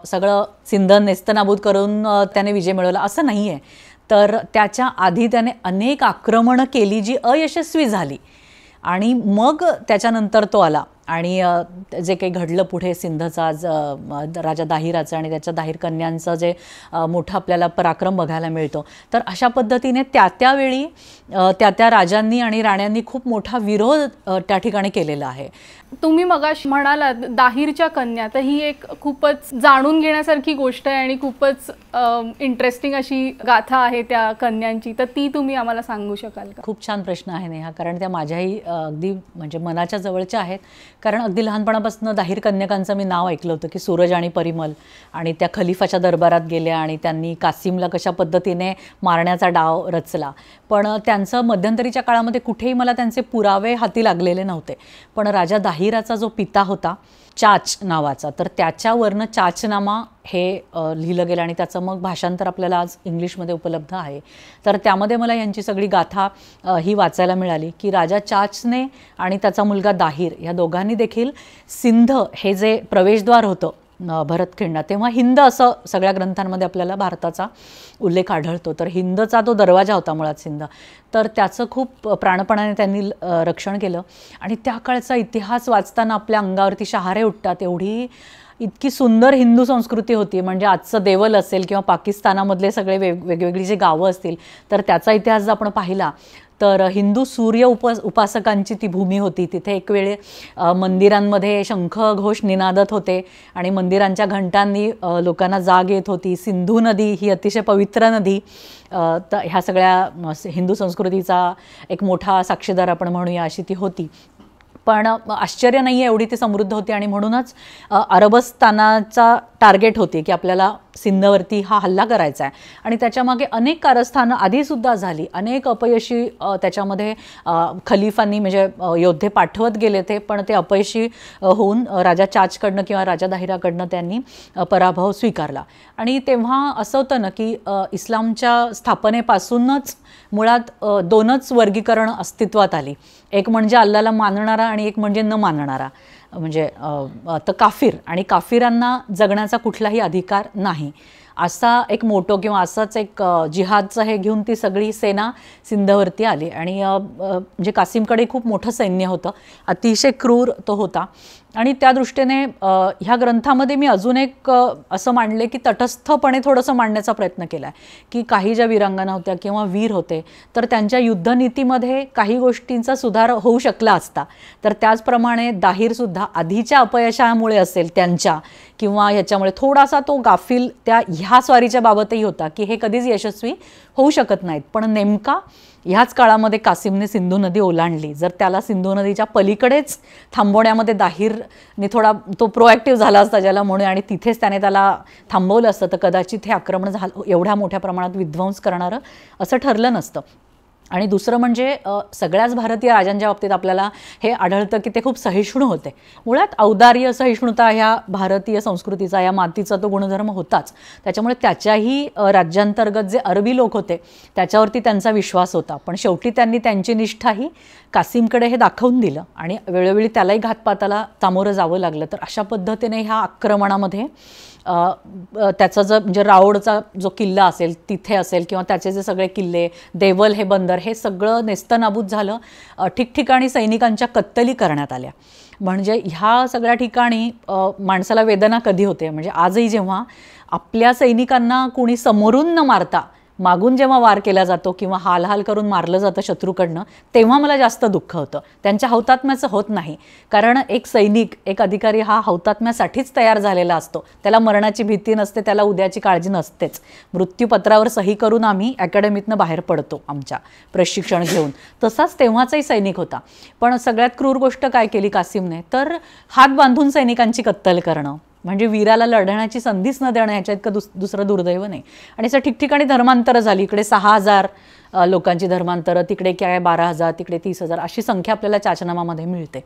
सगळं सिंध नेस्तनाबूत करून त्याने विजय मिळवला असं नाही आहे. तर त्याच्या आधी त्याने अनेक आक्रमणं केली जी अयशस्वी झाली आणि मग त्याच्यानंतर तो आला आणि जे काही घडलं पुढे सिंधचा राजा दाहिराचं आणि त्याच्या दाहिर कन्यांचं जे मोठं आपल्याला पराक्रम बघायला मिळतो. तर अशा पद्धतीने त्यावेळी त्या राजांनी आणि राण्यांनी खूप मोठा विरोध त्या ठिकाणी केलेला आहे. तुम्ही मगाशी म्हणालात दाहिरच्या कन्या, तर ही एक खूपच जाणून घेण्यासारखी गोष्ट आहे आणि खूपच इंटरेस्टिंग अशी गाथा आहे त्या कन्यांची, तर ती तुम्ही आम्हाला सांगू शकाल का? खूप छान प्रश्न आहे नेहा, कारण त्या माझ्याही अगदी म्हणजे मनाच्या जवळच्या आहेत. कारण अगदी लहानपणापासून दाहिर कन्यकांचं मी नाव ऐकलं होतं की सूरज आणि परिमल, आणि त्या खलिफाच्या दरबारात गेल्या आणि त्यांनी कासिमला कशा पद्धतीने मारण्याचा डाव रचला. पण त्यांचं मध्यंतरीच्या काळामध्ये कुठेही मला त्यांचे पुरावे हाती लागलेले नव्हते. पण राजा दाहिराचा जो पिता होता चाच नावाचा, तर त्याच्यावरनं चाचनामा हे लिहिलं गेलं आणि त्याचं मग भाषांतर आपल्याला आज इंग्लिशमध्ये उपलब्ध आहे. तर त्यामध्ये मला यांची सगळी गाथा ही वाचायला मिळाली की राजा चाचने आणि त्याचा मुलगा दाहिर या दोघांनी देखील सिंध हे जे प्रवेशद्वार होतं भरतखंडात, तेव्हा हिंद असं सगळ्या ग्रंथांमध्ये आपल्याला भारताचा उल्लेख आढळतो. तर हिंदचा तो दरवाजा होता मुळात सिंध, तर त्याचं खूप प्राणपणाने त्यांनी रक्षण केलं. आणि त्या काळचा इतिहास वाचताना आपल्या अंगावरती शहारे उठतात. एवढी इतकी सुंदर हिंदू संस्कृती होती. म्हणजे आजचं देवल असेल किंवा पाकिस्तानामधले सगळे वेगवेगळी जे गावं असतील, तर त्याचा इतिहास जर आपण पाहिला तर हिंदू सूर्य उपासकांची ती भूमी होती. तिथे एक वेळे मंदिरांमध्ये शंख घोष निनादत होते आणि मंदिरांच्या घंटांनी लोकांना जाग येत होती. सिंधू नदी ही अतिशय पवित्र नदी तर ह्या सगळ्या हिंदू संस्कृतीचा एक मोठा साक्षीदार आपण म्हणूया अशी ती होती. पण आश्चर्य नाही आहे, एवढी ती समृद्ध होती. आणि म्हणूनच अरबस्तानाचा टार्गेट होती की आपल्याला सिंधवरती हा हल्ला करायचा आहे आणि त्याच्यामागे अनेक कारस्थानं आधीसुद्धा झाली, अनेक अपयशी त्याच्यामध्ये खलिफांनी म्हणजे योद्धे पाठवत गेले ते, पण ते अपयशी होऊन राजा चाचकडनं किंवा राजा दाहिराकडनं त्यांनी पराभव स्वीकारला. आणि तेव्हा असं होतं ना की इस्लामच्या स्थापनेपासूनच मुळात दोनच वर्गीकरण अस्तित्वात आली, एक म्हणजे अल्लाला मानणारा आणि एक म्हणजे न मानणारा, म्हणजे तर काफिर, आणि काफिरांना जगण्याचा कुठलाही अधिकार नाही असा एक मोटो किंवा असाच एक जिहादचं हे घेऊन ती सगळी सेना सिंधवरती आली. आणि म्हणजे कासिमकडे खूप मोठं सैन्य होतं, अतिशय क्रूर तो होता. आणि त्या दृष्टीने ह्या ग्रंथामध्ये मी अजून एक असं मांडले की तटस्थपणे थोडंसं मांडण्याचा प्रयत्न केला आहे की काही ज्या वीरांगना होत्या किंवा वीर होते तर त्यांच्या युद्धनीतीमध्ये काही गोष्टींचा सुधार होऊ शकला असता, तर त्याचप्रमाणे दाहीरसुद्धा आधीच्या अपयशामुळे असेल त्यांच्या किंवा ह्याच्यामुळे थोडासा तो गाफील त्या ह्या स्वारीच्या बाबतही होता की हे कधीच यशस्वी होऊ शकत नाहीत. पण नेमका ह्याच काळामध्ये कासिमने सिंधू नदी ओलांडली. जर त्याला सिंधू नदीच्या पलीकडेच थांबवण्यामध्ये दाहीरने थोडा तो प्रोॲक्टिव्ह झाला असता ज्याला म्हणून, आणि तिथेच त्याने त्याला थांबवलं असतं तर कदाचित हे आक्रमण झालं एवढ्या मोठ्या प्रमाणात विध्वंस करणारं असं ठरलं नसतं. आणि दुसरं म्हणजे सगळ्याच भारतीय राजांच्या बाबतीत आपल्याला हे आढळतं की ते खूप सहिष्णू होते. मुळात औदार्य सहिष्णुता ह्या भारतीय संस्कृतीचा, या मातीचा तो गुणधर्म होताच. त्याच्यामुळे त्याच्याही राज्यांतर्गत जे अरबी लोक होते त्याच्यावरती त्यांचा विश्वास होता. पण शेवटी त्यांनी त्यांची निष्ठाही कासिमकडे हे दाखवून दिलं आणि वेळोवेळी त्यालाही घातपाताला सामोरं जावं लागलं. तर अशा पद्धतीने ह्या आक्रमणामध्ये त्याचा जो म्हणजे राओडचा जो किल्ला असेल तिथे असेल किंवा त्याचे जे सगळे किल्ले, देवल हे बंदर, हे सगळं नेस्तनाबूत झालं. ठिकठिकाणी सैनिकांच्या कत्तली करण्यात आल्या. म्हणजे ह्या सगळ्या ठिकाणी माणसाला वेदना कधी होते, म्हणजे आजही जेव्हा आपल्या सैनिकांना कोणी समोरून न मारता मागून जेव्हा वार केला जातो किंवा हाल करून मारलं जातं शत्रूकडनं, तेव्हा मला जास्त दुःख होतं. त्यांच्या हौतात्म्याचं होत नाही, कारण एक सैनिक, एक अधिकारी हा हौतात्म्यासाठीच तयार झालेला असतो. त्याला मरणाची भीती नसते, त्याला उद्याची काळजी नसतेच. मृत्यूपत्रावर सही करून आम्ही अकॅडमीतनं बाहेर पडतो आमच्या प्रशिक्षण घेऊन. तसाच तेव्हाचाही सैनिक होता. पण सगळ्यात क्रूर गोष्ट काय केली कासिमने, तर हात बांधून सैनिकांची कत्तल करणं, म्हणजे वीराला लढण्याची संधीच न देणं, ह्याच्या इतकं दुसरं दुर्दैव नाही. आणि असं ठिकठिकाणी धर्मांतरं झाली. इकडे 6,000 लोकांची धर्मांतरं, तिकडे काय 12,000, तिकडे 30,000 अशी संख्या आपल्याला चाचनामामध्ये मिळते.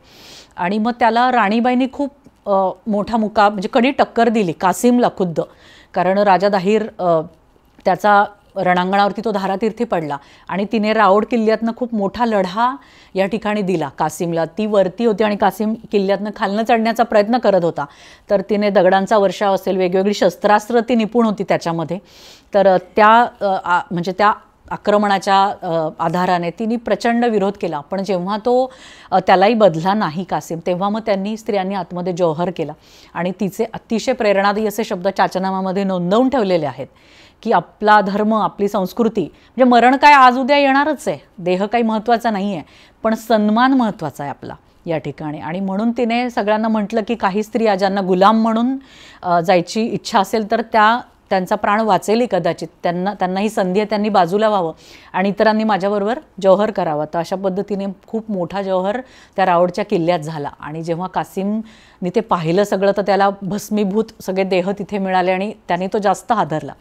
आणि मग त्याला राणीबाईंनी खूप मोठा म्हणजे कडी टक्कर दिली कासिमला खुद्द, कारण राजा दाहीर त्याचा रणांगणावरती तो धारातीर्थी पडला आणि तिने राओड किल्ल्यातनं खूप मोठा लढा या ठिकाणी दिला कासिमला. ती वरती होती आणि कासिम किल्ल्यातनं खालनं चढण्याचा प्रयत्न करत होता. तर तिने दगडांचा वर्षाव असेल, वेगवेगळी शस्त्रास्त्र ती निपुण होती त्याच्यामध्ये. तर म्हणजे त्या आक्रमणाच्या आधाराने तिने प्रचंड विरोध केला. पण जेव्हा तो त्यालाही बदला नाही कासिम, तेव्हा मग त्यांनी स्त्रियांनी आतमध्ये जौहर केला. आणि तिचे अतिशय प्रेरणादायी असे शब्द चाचनामामध्ये नोंदवून ठेवलेले आहेत की आपला धर्म, आपली संस्कृती, म्हणजे मरण काय आज उद्या येणारच आहे, देह काही महत्त्वाचा नाही आहे, पण सन्मान महत्त्वाचा आहे आपला या ठिकाणी. आणि म्हणून तिने सगळ्यांना म्हटलं की काही स्त्रिया ज्यांना गुलाम म्हणून जायची इच्छा असेल तर त्यांचा प्राण वाचेलही कदाचित, त्यांना ही संधी आहे, त्यांनी बाजूला व्हावं आणि इतरांनी माझ्याबरोबर जौहर करावा. तर अशा पद्धतीने खूप मोठा जौहर त्या राओडच्या किल्ल्यात झाला. आणि जेव्हा कासिमने ते पाहिलं सगळं तर त्याला भस्मीभूत सगळे देह तिथे मिळाले आणि त्याने तो जास्त हादरला.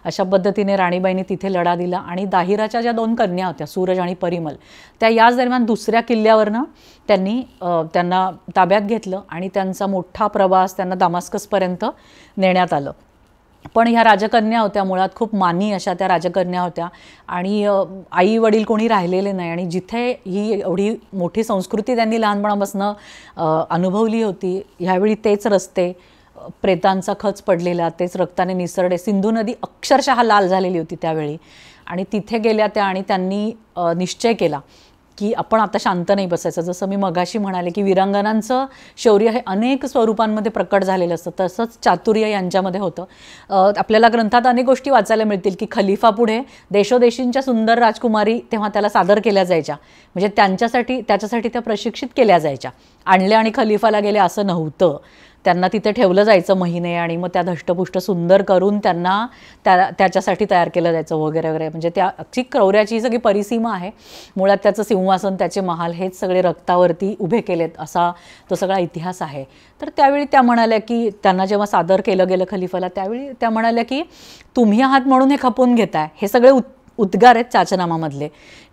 अशा पद्धतीने राणीबाईंनी तिथे लढा दिला. आणि दाहिराच्या ज्या 2 कन्या होत्या, सूरज आणि परिमल, त्या याच दरम्यान दुसऱ्या किल्ल्यावरनं त्यांना ताब्यात घेतलं आणि त्यांचा मोठा प्रवास त्यांना दामास्कसपर्यंत नेण्यात आलं. पण ह्या राजकन्या होत्या, मुळात खूप मानी अशा त्या राजकन्या होत्या आणि आई वडील कोणी राहिलेले नाही. आणि जिथे ही एवढी मोठी संस्कृती त्यांनी लहानपणापासून अनुभवली होती, ह्यावेळी तेच रस्ते, प्रेतांचा खच पडलेला, तेच रक्ताने निसरडे, सिंधू नदी अक्षरशः लाल झालेली होती त्यावेळी. आणि तिथे गेल्या त्या आणि त्यांनी निश्चय केला की आपण आता शांत नाही बसायचं. जसं मी मगाशी म्हणाले की वीरांगनांचं शौर्य हे अनेक स्वरूपांमध्ये प्रकट झालेलं असतं, तसंच चातुर्य यांच्यामध्ये होतं. आपल्याला ग्रंथात अनेक गोष्टी वाचायला मिळतील की खलिफापुढे देशोदेशींच्या सुंदर राजकुमारी तेव्हा त्याला सादर केल्या जायच्या, म्हणजे त्याच्यासाठी त्या प्रशिक्षित केल्या जायच्या. आणल्या आणि खलिफाला गेल्या असं नव्हतं. त्यांना तिथे ठेवलं जायचं महिने आणि मग त्या धष्टपुष्ट सुंदर करून त्यांना त्याच्यासाठी तयार केलं जायचं वगैरे वगैरे. म्हणजे त्या अगदी क्रौर्याची ही सगळी परिसीमा आहे. मुळात त्याचं सिंहासन, त्याचे महाल हेच सगळे रक्तावरती उभे केलेत असा तो सगळा इतिहास आहे. तर त्यावेळी त्या म्हणाल्या की त्यांना जेव्हा सादर केलं गेलं खलिफाला, त्यावेळी त्या म्हणाल्या की तुम्ही आहात म्हणून हे खपवून घेताय. हे सगळे उद्गार आहेत चाचनामामधले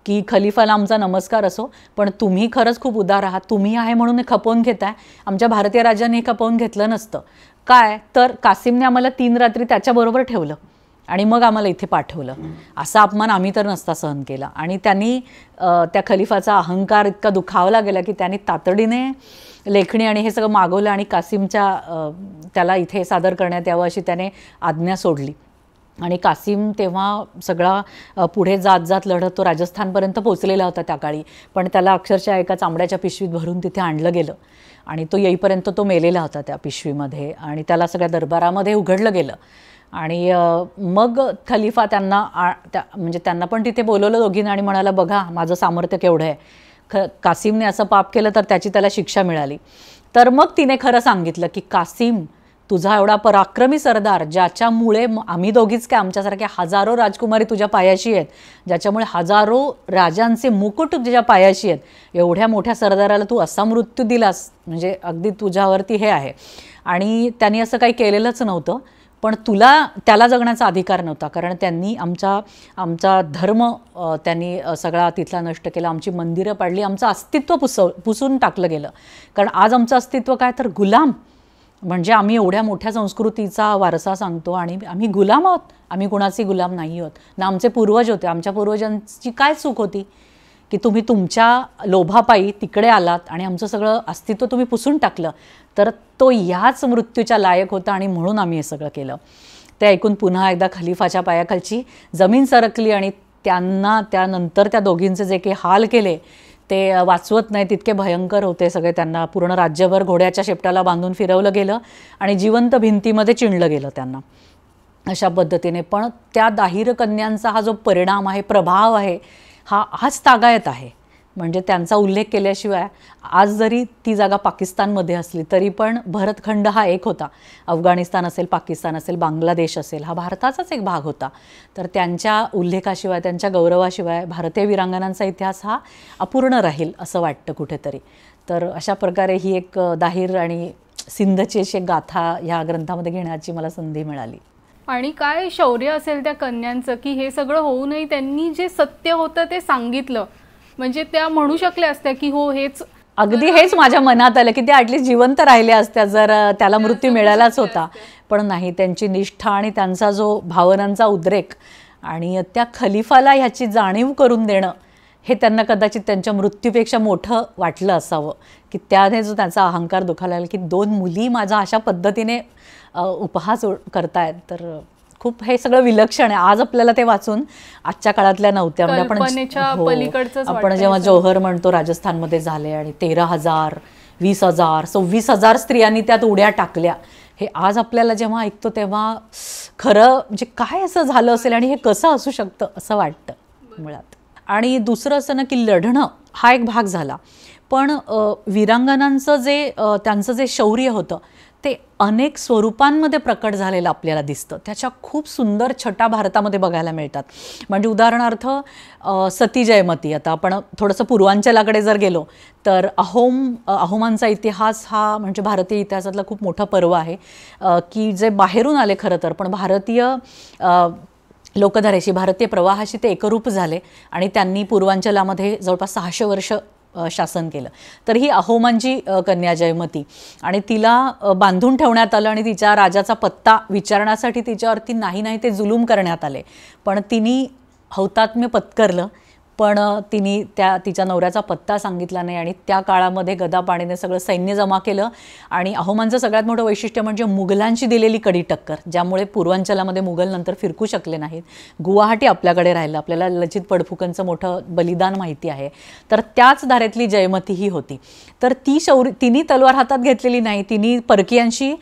की खलिफाला आमचा नमस्कार असो, पण तुम्ही खरंच खूप उदार आहात, तुम्ही आहे म्हणून हे खपवून घेताय. आमच्या भारतीय राजांनी हे खपवून घेतलं नसतं. काय तर कासिमने आम्हाला 3 रात्री त्याच्याबरोबर ठेवलं आणि मग आम्हाला इथे पाठवलं. असा अपमान आम्ही तर नसता सहन केला. आणि त्यांनी त्या खलिफाचा अहंकार इतका दुखावला गेला की त्यांनी तातडीने लेखणी आणि हे सगळं मागवलं आणि कासिमच्या त्याला इथे सादर करण्यात यावं अशी त्याने आज्ञा सोडली. आणि कासिम तेव्हा सगळा पुढे जात जात लढत तो राजस्थानपर्यंत पोचलेला होता त्या काळी. पण त्याला अक्षरशः एका चांबड्याच्या पिशवीत भरून तिथे आणलं गेलं आणि तो येईपर्यंत तो मेलेला होता त्या पिशवीमध्ये. आणि त्याला सगळ्या दरबारामध्ये उघडलं गेलं. आणि मग खलिफा म्हणजे त्यांना पण तिथे बोलवलं दोघींना आणि म्हणाला, बघा माझं सामर्थ्य केवढं आहे. कासिमने असं पाप केलं तर त्याची त्याला शिक्षा मिळाली. तर मग तिने खरं सांगितलं की कासिम, तुझा एवढा पराक्रमी सरदार, ज्याच्यामुळे आम्ही दोघीच काय, आमच्यासारख्या हजारो राजकुमारी तुझ्या पायाशी आहेत, ज्याच्यामुळे हजारो राजांचे मुकुट तुझ्या पायाशी आहेत, एवढ्या मोठ्या सरदाराला तू असा मृत्यू दिलास, म्हणजे अगदी तुझ्यावरती हे आहे. आणि त्यांनी असं काही केलेलंच नव्हतं, पण त्याला जगण्याचा अधिकार नव्हता. कारण त्यांनी आमचा धर्म त्यांनी सगळा तिथला नष्ट केला, आमची मंदिरं पाडली, आमचं अस्तित्व पुसून टाकलं गेलं. कारण आज आमचं अस्तित्व काय तर गुलाम. म्हणजे आम्ही एवढ्या मोठ्या संस्कृतीचा वारसा सांगतो आणि आम्ही गुलाम आहोत. आम्ही कुणाचे गुलाम नाही आहोत ना. आमचे पूर्वज होते. आमच्या पूर्वजांची काय चूक होती की तुम्ही तुमच्या लोभापायी तिकडे आलात आणि आमचं सगळं अस्तित्व तुम्ही पुसून टाकलं. तर तो याच मृत्यूच्या लायक होता आणि म्हणून आम्ही हे सगळं केलं. ते ऐकून पुन्हा एकदा खलिफाच्या पायाखालची जमीन सरकली आणि त्यांना त्यानंतर त्या दोघींचे जे काही हाल केले ते वाचवत नाही तितके भयंकर होते सगळे. त्यांना पूर्ण राज्यभर घोड्याच्या शेपटाला बांधून फिरवलं गेलं आणि जिवंत भिंतीमध्ये चिणलं गेलं त्यांना अशा पद्धतीने. पण त्या दाहिर कन्यांचा हा जो परिणाम आहे, प्रभाव आहे, हा आज तागायत आहे. म्हणजे त्यांचा उल्लेख केल्याशिवाय आज जरी ती जागा पाकिस्तानमध्ये असली तरी पण भरतखंड हा एक होता. अफगाणिस्तान असेल, पाकिस्तान असेल, बांगलादेश असेल, हा भारताचाच एक भाग होता. तर त्यांच्या उल्लेखाशिवाय, त्यांच्या गौरवाशिवाय भारतीय वीरांगनांचा इतिहास हा अपूर्ण राहील असं वाटतं कुठेतरी. तर अशा प्रकारे ही एक दाहिर आणि सिंधची अशी एक गाथा ह्या ग्रंथामध्ये घेण्याची मला संधी मिळाली. आणि काय शौर्य असेल त्या कन्यांचं की हे सगळं होऊनही त्यांनी जे सत्य होतं ते सांगितलं. म्हणजे त्या म्हणू शकल्या असत्या की हो हेच, अगदी हेच माझ्या मनात आलं की ते ॲटलिस्ट जिवंत राहिल्या असत्या जर त्याला मृत्यू मिळालाच होता. पण नाही, त्यांची निष्ठा आणि त्यांचा जो भावनांचा उद्रेक आणि त्या खलिफाला ह्याची जाणीव करून देणं हे त्यांना कदाचित त्यांच्या मृत्यूपेक्षा मोठं वाटलं असावं. की त्याने जो त्यांचा अहंकार दुखायला लागला की 2 मुली माझा अशा पद्धतीने उपहास करतायत. तर खूप हे सगळं विलक्षण आहे. आज आपल्याला ते वाचून आजच्या काळातल्या नव्हत्या. म्हणजे आपण जेव्हा जौहर म्हणतो राजस्थानमध्ये झाले आणि 13,000, 20,000, 26,000 स्त्रियांनी त्यात उड्या टाकल्या, हे आज आपल्याला जेव्हा ऐकतो तेव्हा खरं म्हणजे काय असं झालं असेल आणि हे कसं असू शकतं असं वाटतं मुळात. आणि दुसरं असं ना की लढणं हा एक भाग झाला, पण वीरांगनांचं त्यांचं जे शौर्य होतं ते अनेक स्वरूपांमध्ये प्रकट झालेलं आपल्याला दिसतं. त्याच्या खूप सुंदर छटा भारतामध्ये बघायला मिळतात. म्हणजे उदाहरणार्थ सती जयमती. आता आपण थोडंसं पूर्वांचलाकडे जर गेलो तर अहोमांचा इतिहास हा म्हणजे भारतीय इतिहासातला खूप मोठा पर्व आहे की जे बाहेरून आले खरं तर, पण भारतीय लोकधारेशी, भारतीय प्रवाहाशी ते एकरूप झाले आणि त्यांनी पूर्वांचलामध्ये जवळपास 600 वर्ष शासन केलं. तर ही अहोमांची कन्या जयमती आणि तिला बांधून ठेवण्यात आलं आणि तिच्या राजाचा पत्ता विचारण्यासाठी तिच्यावरती नाही ते जुलूम करण्यात आले. पण तिने हौतात्म्य पत्करलं, पण तिने तिच्या नवऱ्याचा पत्ता सांगितला नाही आणि त्या काळामध्ये गदापाणीने सगळं सैन्य जमा केलं. आणि अहोमांचं सगळ्यात मोठं वैशिष्ट्य म्हणजे मुघलांची दिलेली कडी टक्कर, ज्यामुळे पूर्वांचलामध्ये मुघल नंतर फिरकू शकले नाहीत. गुवाहाटी आपल्याकडे राहिलं. आपल्याला लचित पडफुकनचं मोठं बलिदान माहिती आहे. तर त्याच धारेतली जयमती ही होती. तर तिने तलवार हातात घेतलेली नाही, तिने परकीयांशी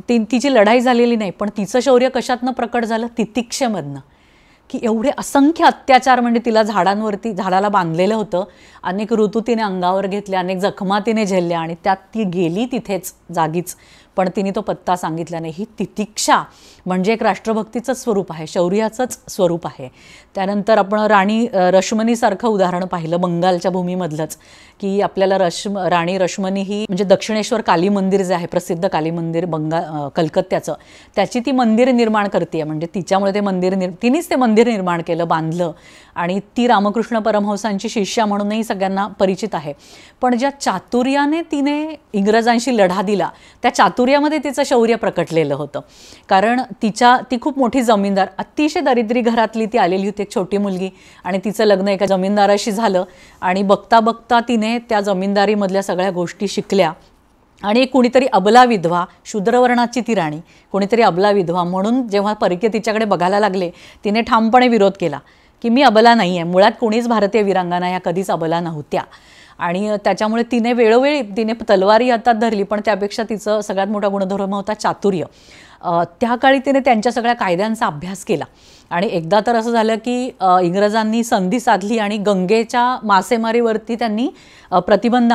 तिची लढाई झालेली नाही, पण तिचं शौर्य कशातनं प्रकट झालं? तितिक्षेमधनं. की एवढे असंख्य अत्याचार, म्हणजे तिला झाडांवरती, झाडाला बांधलेलं होतं, अनेक ऋतू तिने अंगावर घेतले, अनेक जखमा तिने झेलल्या आणि त्यात ती गेली तिथेच जागीच, पण तिने तो पत्ता सांगितला नाही. ही तितिक्षा म्हणजे एक राष्ट्रभक्तीचं स्वरूप आहे, शौर्याचंच स्वरूप आहे. त्यानंतर आपण राणी रश्मनीसारखं उदाहरण पाहिलं बंगालच्या भूमीमधलंच, की आपल्याला राणी रश्मनी ही म्हणजे दक्षिणेश्वर काली मंदिर जे आहे, प्रसिद्ध काली मंदिर कलकत्त्याचं, त्याची ती मंदिर निर्माण करते. म्हणजे तिच्यामुळे ते तिनेच ते मंदिर निर्माण केलं, बांधलं, आणि ती रामकृष्ण परमहंसांची शिष्या म्हणूनही सगळ्यांना परिचित आहे. पण ज्या चातुर्याने तिने इंग्रजांशी लढा दिला, त्या चातुर्यामध्ये तिचं शौर्य प्रकटलेलं होतं. कारण ती खूप मोठी जमीनदार, अतिशय दरिद्री घरातली ती आलेली होती, एक छोटी मुलगी, आणि तिचं लग्न एका जमीनदाराशी झालं, आणि बघता बघता तिने त्या जमीनदारीमधल्या सगळ्या गोष्टी शिकल्या. आणि कुणीतरी अबला विधवा, शूद्रवर्णाची ती राणी, कोणीतरी अबला विधवा म्हणून जेव्हा परकीय तिच्याकडे बघायला लागले, तिने ठामपणे विरोध केला की मी अबला नाही आहे. मुळात कोणीच भारतीय वीरांगना ह्या कधीच अबला नव्हत्या. आणि त्याच्यामुळे तिने वेळोवेळी तलवारी हातात धरली, पण त्यापेक्षा तिचं सगळ्यात मोठा गुणधर्म होता चातुर्य. त्या काळी तिने त्यांच्या सगळ्या कायद्यांचा अभ्यास केला. आणि एकदा तर असं झालं की इंग्रजांनी संधी साधली आणि गंगेच्या मासेमारीवरती त्यांनी प्रतिबंध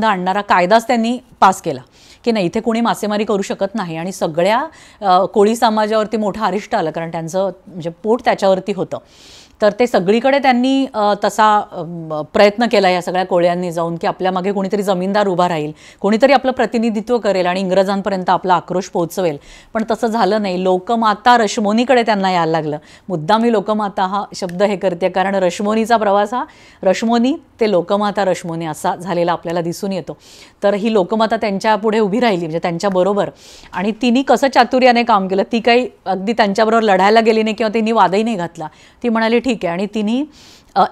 आणणारा कायदाच त्यांनी पास केला की नाही, इथे कोणी मासेमारी करू शकत नाही. आणि सगळ्या कोळी समाजावरती मोठं अरिष्ट आलं, कारण त्यांचं म्हणजे पोट त्याच्यावरती होतं. तर ते सगळीकडे त्यांनी तसा प्रयत्न केला या सगळ्या कोळ्यांनी जाऊन, की आपल्या मागे कोणीतरी जमीनदार उभा राहील, कोणीतरी आपलं प्रतिनिधित्व करेल आणि इंग्रजांपर्यंत आपला आक्रोश पोहोचवेल. पण तसं झालं नाही. लोकमाता रश्मोनीकडे त्यांना यायला लागलं. मुद्दाम मी लोकमाता हा शब्द हे करते, कारण रश्मोनीचा प्रवास हा रश्मोनी ते लोकमाता रश्मोनी असा झालेला आपल्याला दिसून येतो. तर ही लोकमाता त्यांच्या पुढे उभी राहिली, म्हणजे त्यांच्याबरोबर. आणि तिने कसं चातुर्याने काम केलं, ती काही अगदी त्यांच्याबरोबर लढायला गेली नाही किंवा तिने वादही नाही घातला. ती म्हणाली ठीक आहे. आणि तिने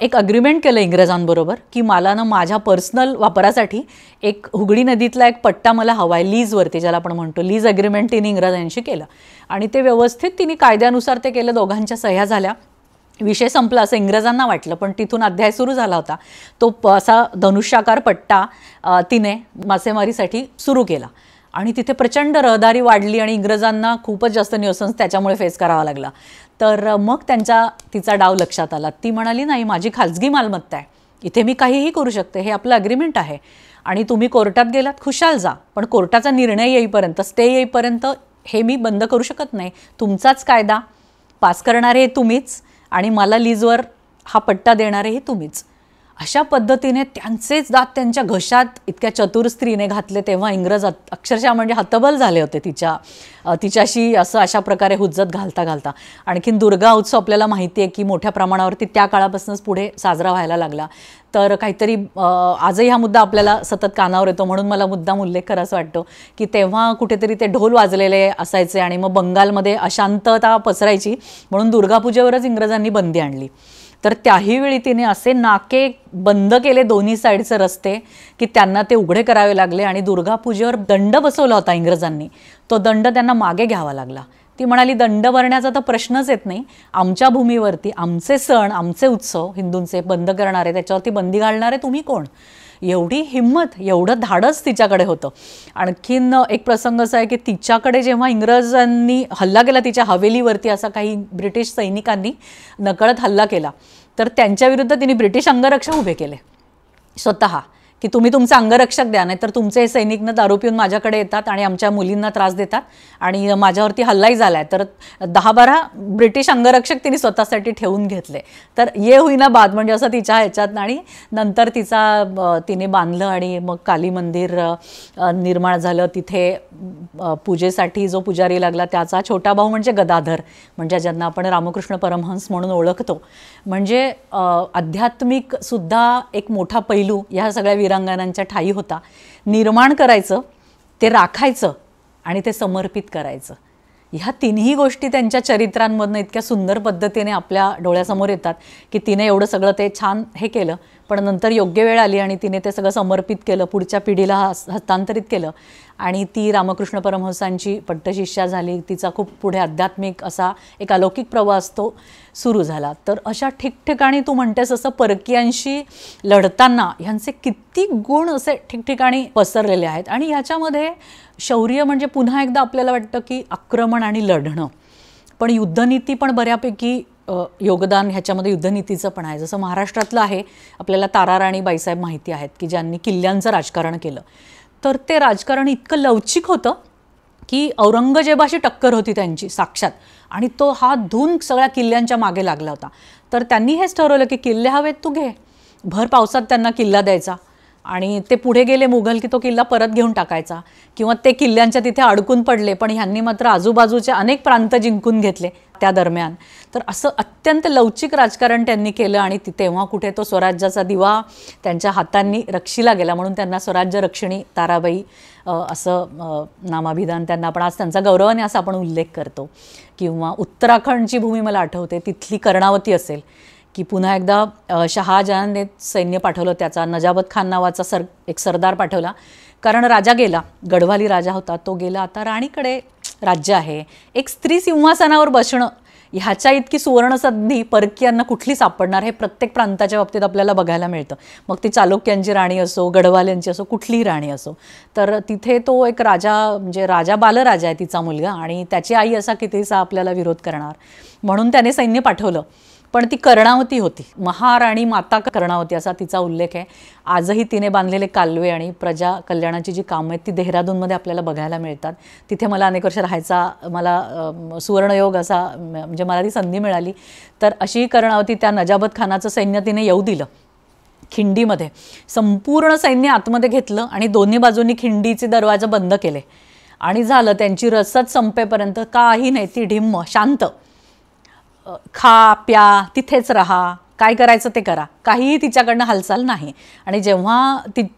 एक अग्रीमेंट केलं इंग्रजांबरोबर की मला ना माझ्या पर्सनल वापरासाठी एक हुगळी नदीतला एक पट्टा मला हवा आहे, लीजवरती, ज्याला आपण म्हणतो लीज अग्रीमेंट तिने इंग्रजांशी केलं. आणि ते व्यवस्थित तिने कायद्यानुसार ते केलं. दोघांच्या सह्या झाल्या, विषय संपला असं इंग्रजांना वाटलं. पण तिथून अध्याय सुरू झाला होता. तो असा धनुष्याकार पट्टा तिने मासेमारीसाठी सुरू केला. आणि तिथे प्रचंड रहदारी वाढली आणि इंग्रजांना खूपच जास्त न्यूसन्स त्याच्यामुळे फेस करावा लागला. तर मग तिचा डाव लक्षात आला. ती म्हणाली नाही, माझी खाजगी मालमत्ता आहे, इथे मी काहीही करू शकते, हे आपलं अग्रीमेंट आहे. आणि तुम्ही कोर्टात गेलात खुशाल जा, पण कोर्टाचा निर्णय येईपर्यंत, स्टे येईपर्यंत हे मी बंद करू शकत नाही. तुमचाच कायदा पास करणारे तुम्हीच आणि मला लीजवर हा पट्टा देणारेही तुम्हीच. अशा पद्धतीने त्यांचेच दात त्यांच्या घशात इतक्या चतुर स्त्रीने घातले. तेव्हा इंग्रज अक्षरशः म्हणजे हतबल झाले होते तिच्याशी अशा प्रकारे हुज्जत घालता. आणखीन दुर्गा उत्सव आपल्याला माहिती आहे की मोठ्या प्रमाणावरती त्या काळापासूनच पुढे साजरा व्हायला लागला. तर काहीतरी आजही हा मुद्दा आपल्याला सतत कानावर येतो, म्हणून मला मुद्दाम उल्लेख करायचा वाटतो की तेव्हा कुठेतरी ते ढोल वाजलेले असायचे आणि मग बंगालमध्ये अशांतता पसरायची, म्हणून दुर्गापूजेवरच इंग्रजांनी बंदी आणली. तर त्याही वेळी तिने असे नाके बंद केले दोन्ही साईडचे रस्ते की त्यांना ते उघडे करावे लागले. आणि दुर्गापूजेवर दंड बसवला होता इंग्रजांनी, तो दंड त्यांना मागे घ्यावा लागला. ती म्हणाली दंड भरण्याचा तर प्रश्नच येत नाही, आमच्या भूमीवरती आमचे सण, आमचे उत्सव हिंदूंचे बंद करणारे, त्याच्यावरती बंदी घालणारे तुम्ही कोण? एवढी हिंमत, एवढं धाडस तिच्याकडे होतं. आणखीन एक प्रसंग असा आहे की तिच्याकडे जेव्हा इंग्रजांनी हल्ला केला तिच्या हवेलीवरती, असा काही ब्रिटिश सैनिकांनी नकळत हल्ला केला, तर त्यांच्याविरुद्ध तिने ब्रिटिश अंगरक्षक उभे केले स्वतः, की तुम्ही तुमचं अंगरक्षक द्या, नाही तर तुमचे सैनिकनं दारू पिऊन माझ्याकडे येतात आणि आमच्या मुलींना त्रास देतात आणि माझ्यावरती हल्लाही झाला आहे. तर 10-12 ब्रिटिश अंगरक्षक तिने स्वतःसाठी ठेवून घेतले. तर ये होईना बाद म्हणजे असं तिच्या ह्याच्यात. आणि नंतर तिने बांधलं आणि मग काली मंदिर निर्माण झालं. तिथे पूजेसाठी जो पुजारी लागला त्याचा छोटा भाऊ म्हणजे गदाधर, म्हणजे ज्यांना आपण रामकृष्ण परमहंस म्हणून ओळखतो. म्हणजे आध्यात्मिक सुद्धा एक मोठा पैलू ह्या सगळ्या वीरांगनांच्या ठाई होता. निर्माण करायचं, ते राखायचं आणि ते समर्पित करायचं. ह्या तिन्ही गोष्टी त्यांच्या चरित्रांमधनं इतक्या सुंदर पद्धतीने आपल्या डोळ्यासमोर येतात की तिने एवढं सगळं ते छान हे केलं, पण नंतर योग्य वेळ आली आणि तिने ते सगळं समर्पित केलं, पुढच्या पिढीला हस्तांतरित केलं आणि ती रामकृष्ण परमहंसांची पट्टशिष्या झाली. तिचा खूप पुढे आध्यात्मिक असा एक अलौकिक प्रवास तो सुरू झाला. तर अशा ठिकठिकाणी तू म्हणतेस असं परकीयांशी लढताना ह्यांचे किती गुण असे ठिकठिकाणी पसरलेले आहेत. आणि ह्याच्यामध्ये शौर्य म्हणजे पुन्हा एकदा आपल्याला वाटतं की आक्रमण आणि लढणं, पण युद्धनीती पण बऱ्यापैकी योगदान ह्याच्यामध्ये युद्धनीतीचं पण आहे. जसं महाराष्ट्रातलं आहे, आपल्याला ताराराणी बाईसाहेब माहिती आहेत की ज्यांनी किल्ल्यांचं राजकारण केलं. तर ते राजकारण इतकं लवचिक होतं की औरंगजेबाशी टक्कर होती त्यांची साक्षात, आणि तो हात धुवून सगळ्या किल्ल्यांच्या मागे लागला होता. तर त्यांनी हेच ठरवलं की किल्ले हवेत तू घे. भर पावसात त्यांना किल्ला द्यायचा आणि ते पुढे गेले मुघल की तो किल्ला परत घेऊन टाकायचा, किंवा ते किल्ल्यांच्या तिथे अडकून पडले पण ह्यांनी मात्र आजूबाजूचे अनेक प्रांत जिंकून घेतले त्या दरम्यान. तर असं अत्यंत लवचिक राजकारण त्यांनी केलं आणि तेव्हा कुठे तो स्वराज्याचा दिवा त्यांच्या हातांनी रक्षिला गेला, म्हणून त्यांना स्वराज्य रक्षिणी ताराबाई असं नामाभिधान त्यांना आपण आज त्यांचा गौरवाने असा आपण उल्लेख करतो. किंवा उत्तराखंडची भूमी मला आठवते, तिथली कर्णावती असेल की पुन्हा एकदा शहाजहानने सैन्य पाठवलं, त्याचा नजाबत खान नावाचा एक सरदार पाठवला, कारण राजा गेला, गढवाली राजा होता तो गेला, आता राणीकडे राज्य आहे. एक स्त्री सिंहासनावर बसणं ह्याच्या इतकी सुवर्णसंधी परकीयांना कुठली सापडणार हे प्रत्येक प्रांताच्या बाबतीत आपल्याला बघायला मिळतं. मग ती चालुक्यांची राणी असो, गढवाल्यांची असो, कुठलीही राणी असो. तर तिथे तो एक राजा, म्हणजे राजा बालराजा आहे तिचा मुलगा, आणि त्याची आई असा कितीसा आपल्याला विरोध करणार, म्हणून त्याने सैन्य पाठवलं. पण ती कर्णावती होती, महाराणी माता कर्णावती असा तिचा उल्लेख आहे. आजही तिने बांधलेले कालवे आणि प्रजा कल्याणाची जी कामं आहेत ती देहरादूनमध्ये आपल्याला बघायला मिळतात. तिथे मला अनेक वर्ष राहायचा मला सुवर्णयोग असा, म्हणजे मला ती संधी मिळाली. तर अशी कर्णावती, त्या नजाबत खानाचं सैन्य तिने येऊ दिलं. खिंडीमध्ये संपूर्ण सैन्य आतमध्ये घेतलं आणि दोन्ही बाजूंनी खिंडीचे दरवाजे बंद केले आणि झालं त्यांची रसद संपेपर्यंत काही नाही, ती ढिम्म शांत, खा प्या तिथेच राहा, काय करायचं ते करा, काहीही तिच्याकडनं हालचाल नाही. आणि जेव्हा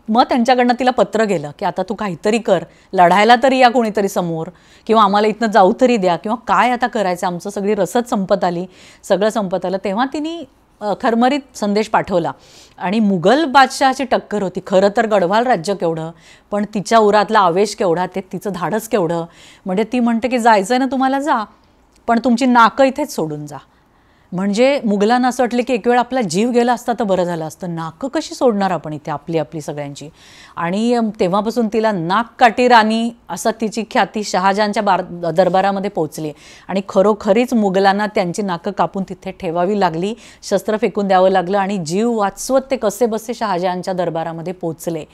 मग त्यांच्याकडनं तिला पत्र गेलं की आता तू काहीतरी कर, लढायला तरी या कोणीतरी समोर, किंवा आम्हाला इथनं जाऊ तरी द्या, किंवा काय आता करायचं, आमचं सगळी रसद संपत आली, सगळं संपत आलं. तेव्हा तिने खरमरीत संदेश पाठवला आणि मुघल बादशहाची टक्कर होती. खरं तर गढवाल राज्य केवढं, पण तिच्या उरातला आवेश केवढा, ते तिचं धाडस केवढं. म्हणजे ती म्हणते की जायचं ना तुम्हाला जा, पण तुमची नाकं इथेच सोडून जा. म्हणजे मुघलांना असं वाटलं की एक वेळ आपला जीव गेला असता तर बरं झालं असतं, नाकं कशी सोडणार आपण इथे आपली आपली सगळ्यांची. आणि तेव्हापासून तिला नाककाठी राणी असं तिची ख्याती शहाजहानच्या दरबारामध्ये पोहोचली आणि खरोखरीच मुघलांना त्यांची नाकं कापून तिथे ठेवावी लागली, शस्त्र फेकून द्यावं लागलं आणि जीव वाचवत ते कसे बसे शहाजहानच्या दरबारामध्ये पोहोचले.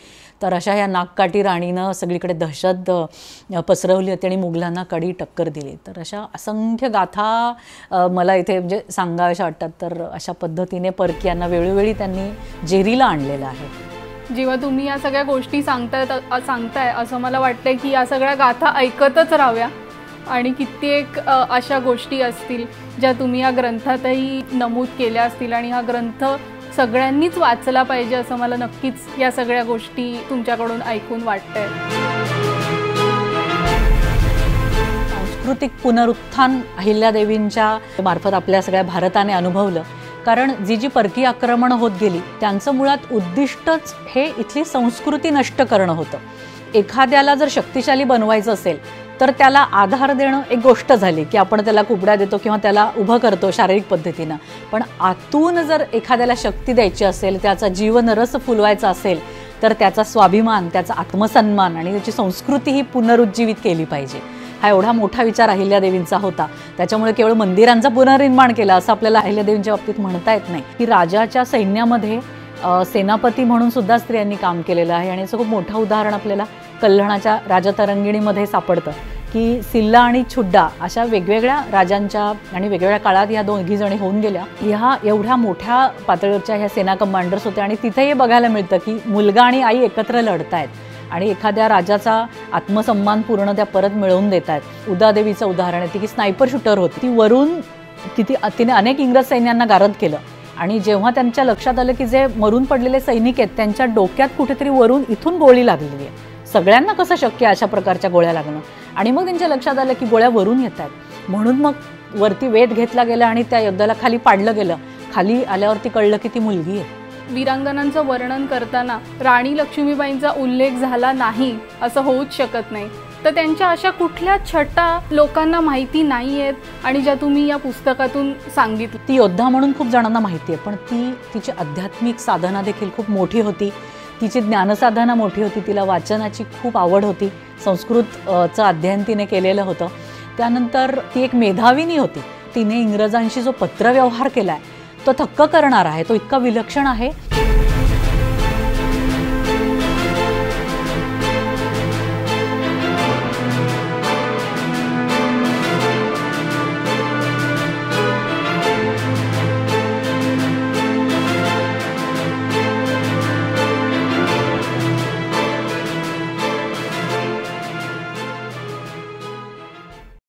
तर अशा ह्या नाककाठी राणीनं सगळीकडे दहशत पसरवली होती आणि मुघलांना कडी टक्कर दिली. तर अशा असंख्य गाथा मला इथे म्हणजे सांगाव्याशा वाटतात. तर अशा पद्धतीने परकीयांना वेळोवेळी त्यांनी जेरीला आणलेलं आहे. जेव्हा तुम्ही या सगळ्या गोष्टी सांगताय असं मला वाटतंय की या सगळ्या गाथा ऐकतच राहाव्या, आणि कित्येक अशा गोष्टी असतील ज्या तुम्ही या ग्रंथातही नमूद केल्या असतील, आणि हा ग्रंथ सगळ्यांनीच वाचला पाहिजे असं मला नक्कीच या सगळ्या गोष्टी तुमच्याकडून ऐकून वाटतंय. सांस्कृतिक पुनरुत्थान अहिल्यादेवींच्या मार्फत आपल्या सगळ्या भारताने अनुभवलं. कारण जी परकीय आक्रमणं होत गेली त्यांचं मुळात उद्दिष्टच हे इथली संस्कृती नष्ट करणं होतं. एखाद्याला जर शक्तिशाली बनवायचं असेल तर त्याला आधार देणं एक गोष्ट झाली की आपण त्याला कुबड्या देतो किंवा त्याला उभं करतो शारीरिक पद्धतीनं. पण आतून जर एखाद्याला शक्ती द्यायची असेल, त्याचा जीवन रस फुलवायचा असेल तर त्याचा स्वाभिमान, त्याचा आत्मसन्मान आणि त्याची संस्कृती ही पुनरुज्जीवित केली पाहिजे. हा एवढा मोठा विचार अहिल्यादेवींचा होता. त्याच्यामुळे केवळ मंदिरांचं पुनर्निर्माण केलं असं आपल्याला अहिल्यादेवींच्या बाबतीत म्हणता येत नाही. की राजाच्या सैन्यामध्ये सेनापती म्हणून सुद्धा स्त्रियांनी काम केलेलं आहे. आणि याचं खूप मोठं उदाहरण आपल्याला कल्हणाच्या राजतरंगिणीमध्ये सापडतं की सिल्ला आणि छुड्डा अशा वेगवेगळ्या राजांच्या आणि वेगवेगळ्या काळात ह्या दोघी जणी होऊन गेल्या. ह्या एवढ्या मोठ्या पातळीवरच्या ह्या सेना कमांडर्स होत्या आणि तिथेही बघायला मिळतं की मुलगा आणि आई एकत्र लढतायत आणि एखाद्या राजाचा आत्मसन्मान पूर्ण त्या परत मिळवून देत आहेत. उदादेवीचं उदाहरण आहे, ती की स्नायपर शूटर होती. ती वरून तिने अनेक इंग्रज सैन्यांना गारद केलं आणि जेव्हा त्यांच्या लक्षात आलं की जे मरून पडलेले सैनिक आहेत त्यांच्या डोक्यात कुठेतरी वरून इथून गोळी लागलेली आहे, सगळ्यांना कसं शक्य अशा प्रकारच्या गोळ्या लागणं, आणि मग त्यांच्या लक्षात आलं की गोळ्या वरून येत आहेत. म्हणून मग वरती वेध घेतला गेला आणि त्या योद्ध्याला खाली पाडलं गेलं. खाली आल्यावरती कळलं की ती मुलगी आहे. वीरांगनांचं वर्णन करताना राणी लक्ष्मीबाईंचा उल्लेख झाला नाही असं होऊच शकत नाही. तर त्यांच्या अशा कुठल्या छटा लोकांना माहिती नाही आहेत आणि ज्या तुम्ही या पुस्तकातून सांगितलं? ती योद्धा म्हणून खूप जणांना माहिती आहे, पण तिची आध्यात्मिक साधना देखील खूप मोठी होती. तिची ज्ञानसाधना मोठी होती. तिला वाचनाची खूप आवड होती. संस्कृतचं अध्ययन तिने केलेलं होतं. त्यानंतर ती एक मेधाविनी होती. तिने इंग्रजांशी जो पत्रव्यवहार केलाय तो थक्क करणार आहे, तो इतका विलक्षण आहे